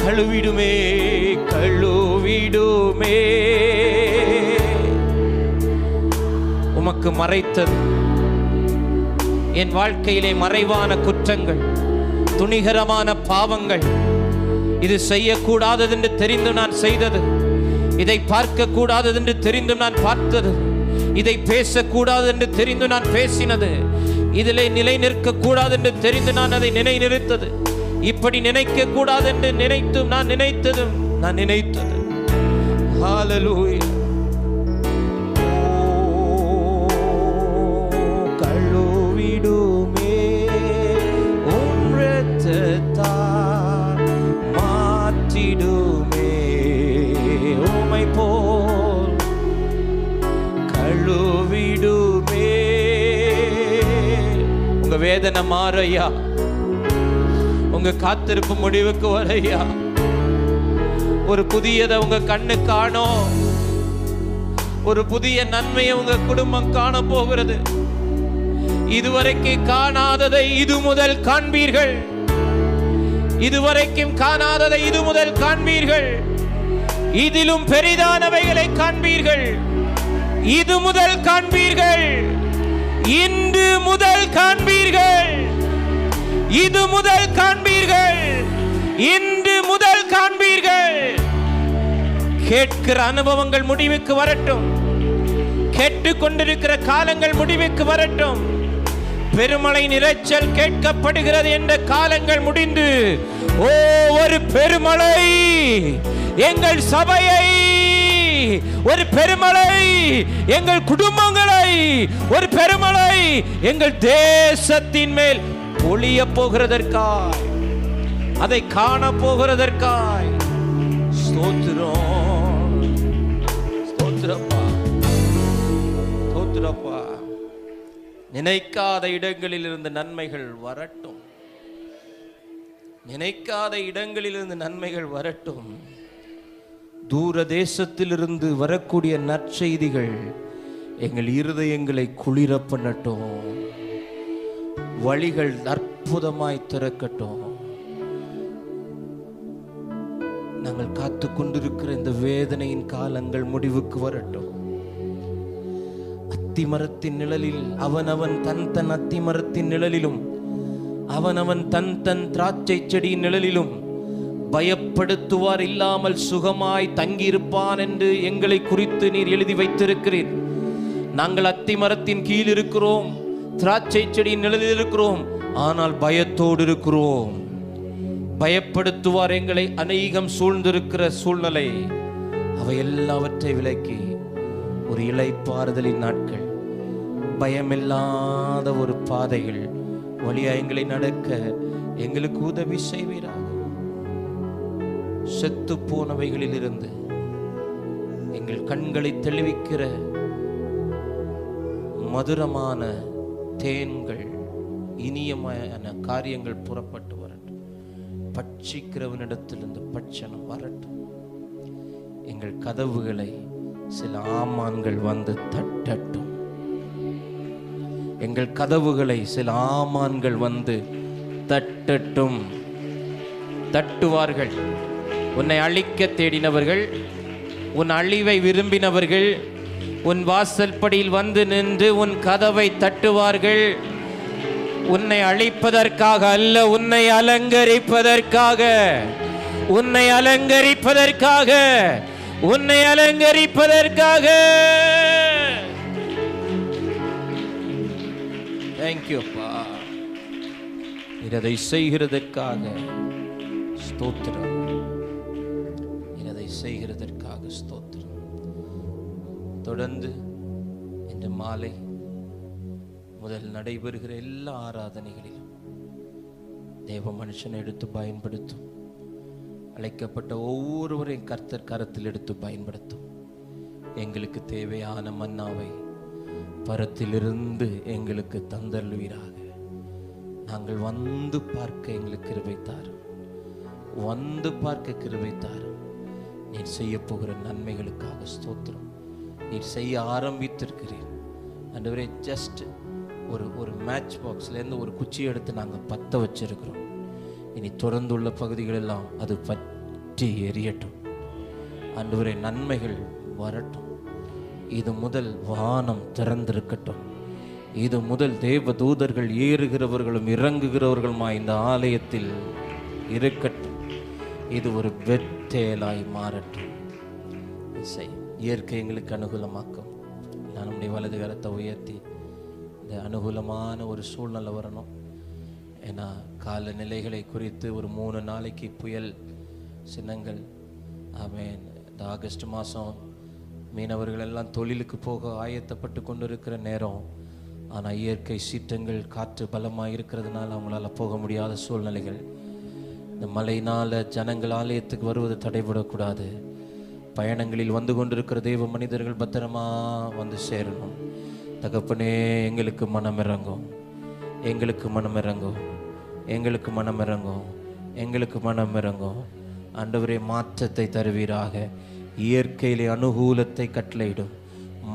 கழுவிடுமே, கழுவிடுமே. உமக்கு மறைத்தது என் வாழ்க்கையிலே மறைவான குற்றங்கள், துணிகரமான பாவங்கள், இது செய்யக்கூடாதது என்று தெரிந்து நான் செய்தது, இதை பார்க்க கூடாதது என்று தெரிந்து நான் பார்த்தது, இதை பேசக்கூடாது என்று தெரிந்து நான் பேசினது, இதிலே நிலை நிற்க கூடாது என்று தெரிந்து நான் அதை நிலை நிறுத்தது, இப்படி நினைக்க கூடாது என்று நினைத்தும் நான் நினைத்ததும் நான் நினைத்தது. ஹல்லேலூயா. கழுவிடுமே உம் இரத்தத்தால் மாற்றிடுமே, உம்மை போல் கழுவிடுமே. உங்க வேதனை மாறையா, உங்க காத்திருப்பு முடிவுக்கு வரையா, ஒரு புதியதை உங்க கண்ணு காணும், ஒரு புதிய நன்மையை உங்க குடும்பம் காண போகிறது. இதுவரைக்கும் காணாததை இது முதல் காண்பீர்கள், இதுவரைக்கும் காணாததை இது முதல் காண்பீர்கள், இதிலும் பெரிதானவைகளை காண்பீர்கள், இது முதல் காண்பீர்கள், இன்று முதல் காண்பீர்கள், இது முதல் காண்பீர்கள், இன்று முதல் காண்பீர்கள். கேட்கிற அனுபவங்கள் முடிவுக்கு வரட்டும், கேட்டுக்கொண்டிருக்கிற காலங்கள் முடிவுக்கு வரட்டும். பெருமழை இரைச்சல் கேட்கப்படுகிறது என்ற காலங்கள் முடிந்து, ஓ ஒரு பெருமழை எங்கள் சபையை, ஒரு பெருமழை எங்கள் குடும்பங்களை, ஒரு பெருமழை எங்கள் தேசத்தின் மேல் பொழிய போகிறதற்காய், அதை காண போகிறதற்காய் ஸ்தோத்திரம். ஸ்தோத்திரப்பா, ஸ்தோத்திரப்பா. நினைக்காத இடங்களில் இருந்து நன்மைகள் வரட்டும், நினைக்காத இடங்களில் இருந்து நன்மைகள் வரட்டும். தூர தேசத்திலிருந்து வரக்கூடிய நற்செய்திகள் எங்கள் இருதயங்களை குளிர பண்ணட்டும். வழிகள் அற்புதமாய் திறக்கட்டும். நாங்கள் காத்து கொண்டிருக்கிற இந்த வேதனையின் காலங்கள் முடிவுக்கு வரட்டும். அத்திமரத்தின் நிழலில் அவனவன் தன் தன் அத்திமரத்தின் நிழலிலும், அவனவன் தன் தன் திராட்சை செடியின் நிழலிலும் பயப்படுத்துவார் இல்லாமல் சுகமாய் தங்கியிருப்பான் என்று எங்களை குறித்து நீர் எழுதி வைத்திருக்கிறீர். நாங்கள் அத்திமரத்தின் கீழ் இருக்கிறோம், திராட்சை செடியின் நிழலில் இருக்கிறோம், ஆனால் பயத்தோடு இருக்கிறோம். பயப்படுத்துவார் எங்களை அநேகம் சூழ்ந்திருக்கிற சூழ்நிலை, அவை எல்லாவற்றை விலக்கி ஒரு இளைப்பாறுதலின் நாட்கள், பயமில்லாத ஒரு பாதைகள் வழியா எங்களை நடக்க எங்களுக்கு உதவி செய்வீராக. செத்து போனவைகளில் இருந்து எங்கள் கண்களை தெளிவிக்கிற மதுரமான தேன்கள், இனியமான காரியங்கள் புறப்பட்டு வரட்டும். பட்சிக்கிறவனிடத்திலிருந்து பட்சணம் வரட்டும். எங்கள் கதவுகளை சில ஆமான்கள் வந்து தட்டட்டும். எங்கள் கதவுகளை சில ஆமான்கள் வந்து தட்டட்டும். தட்டுவார்கள். உன்னை அழிக்க தேடினவர்கள், உன் அழிவை விரும்பினவர்கள் உன் வாசல் படியில் வந்து நின்று உன் கதவை தட்டுவார்கள். உன்னை அழிப்பதற்காக அல்ல, உன்னை அலங்கரிப்பதற்காக, உன்னை அலங்கரிப்பதற்காக, உன்னை அலங்கரிப்பதற்காக. தேங்க்யூ அப்பா. இதை செய்கிறதற்காக ஸ்தோத்திரம். இதை செய்கிறதற்காக ஸ்தோத்திரம். தொடர்ந்து இந்த மாலை முதல் நடைபெறுகிற எல்லா ஆராதனைகளிலும் தேவ மனுஷனை எடுத்து பயன்படுத்தும். அழைக்கப்பட்ட ஒவ்வொருவரையும் கர்த்தர் கரத்தில் எடுத்து பயன்படுத்தும். எங்களுக்கு தேவையான மன்னாவை பரத்திலிருந்து எங்களுக்கு தந்தருள்வீராக. நாங்கள் வந்து பார்க்க எங்களுக்கு கிருபை தாரும், வந்து பார்க்க கிருபை தாரும். நீர் செய்ய போகிற நன்மைகளுக்காக ஸ்தோத்திரம். நீர் செய்ய ஆரம்பித்திருக்கிறீர் ஆண்டவரே. ஜஸ்ட் ஒரு மேட்ச் பாக்ஸ்லேருந்து ஒரு குச்சி எடுத்து நாங்கள் பற்ற வச்சிருக்கிறோம். இனி தொடர்ந்துள்ள பகுதிகளெல்லாம் அது பற்றி எரியட்டும் ஆண்டவரே. நன்மைகள் வரட்டும். இது முதல் வானம் திறந்திருக்கட்டும். இது முதல் தேவ தூதர்கள் ஏறுகிறவர்களும் இறங்குகிறவர்களுமா இந்த ஆலயத்தில் இருக்கட்டும். இது ஒரு வெற்றேலாய் மாறட்டும். இயற்கை எங்களுக்கு அனுகூலமாக்கும். நான் நம்முடைய வலது கரத்தை உயர்த்தி இந்த அனுகூலமான ஒரு சூழ்நிலை வரணும். ஏன்னா காலநிலைகளை குறித்து ஒரு 3 நாளைக்கு புயல் சின்னங்கள். ஆமேன். இந்த ஆகஸ்ட் மாதம் மீனவர்கள் எல்லாம் தொழிலுக்கு போக ஆயத்தப்பட்டு கொண்டு இருக்கிற நேரம். ஆனால் இயற்கை சீற்றங்கள், காற்று பலமாக இருக்கிறதுனால அவங்களால போக முடியாத சூழ்நிலைகள். இந்த மழையினால் ஜனங்கள் ஆலயத்துக்கு வருவது தடைபடக்கூடாது. பயணங்களில் வந்து கொண்டிருக்கிற தெய்வ மனிதர்கள் பத்திரமா வந்து சேரணும். தகப்பனே, எங்களுக்கு மனம் இறங்கும், எங்களுக்கு மனம் இறங்கும், எங்களுக்கு மனம் இறங்கும், எங்களுக்கு மனம் இறங்கும். ஆண்டவரே, மாற்றத்தை தருவீராக. இயற்கையிலே அனுகூலத்தை கட்டளையிடும்.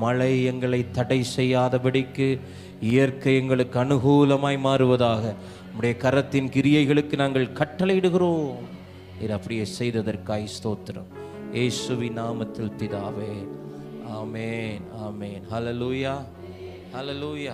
மழை எங்களை தடை செய்யாதபடிக்கு இயற்கை எங்களுக்கு அனுகூலமாய் மாறுவதாக உம்முடைய கரத்தின் கிரியைகளுக்கு நாங்கள் கட்டளையிடுகிறோம். இது அப்படியே செய்ததற்காய் ஸ்தோத்திரம். இயேசுவின் நாமத்தில் பிதாவே, ஆமேன், ஆமேன். ஹல்லேலூயா, ஹல்லேலூயா.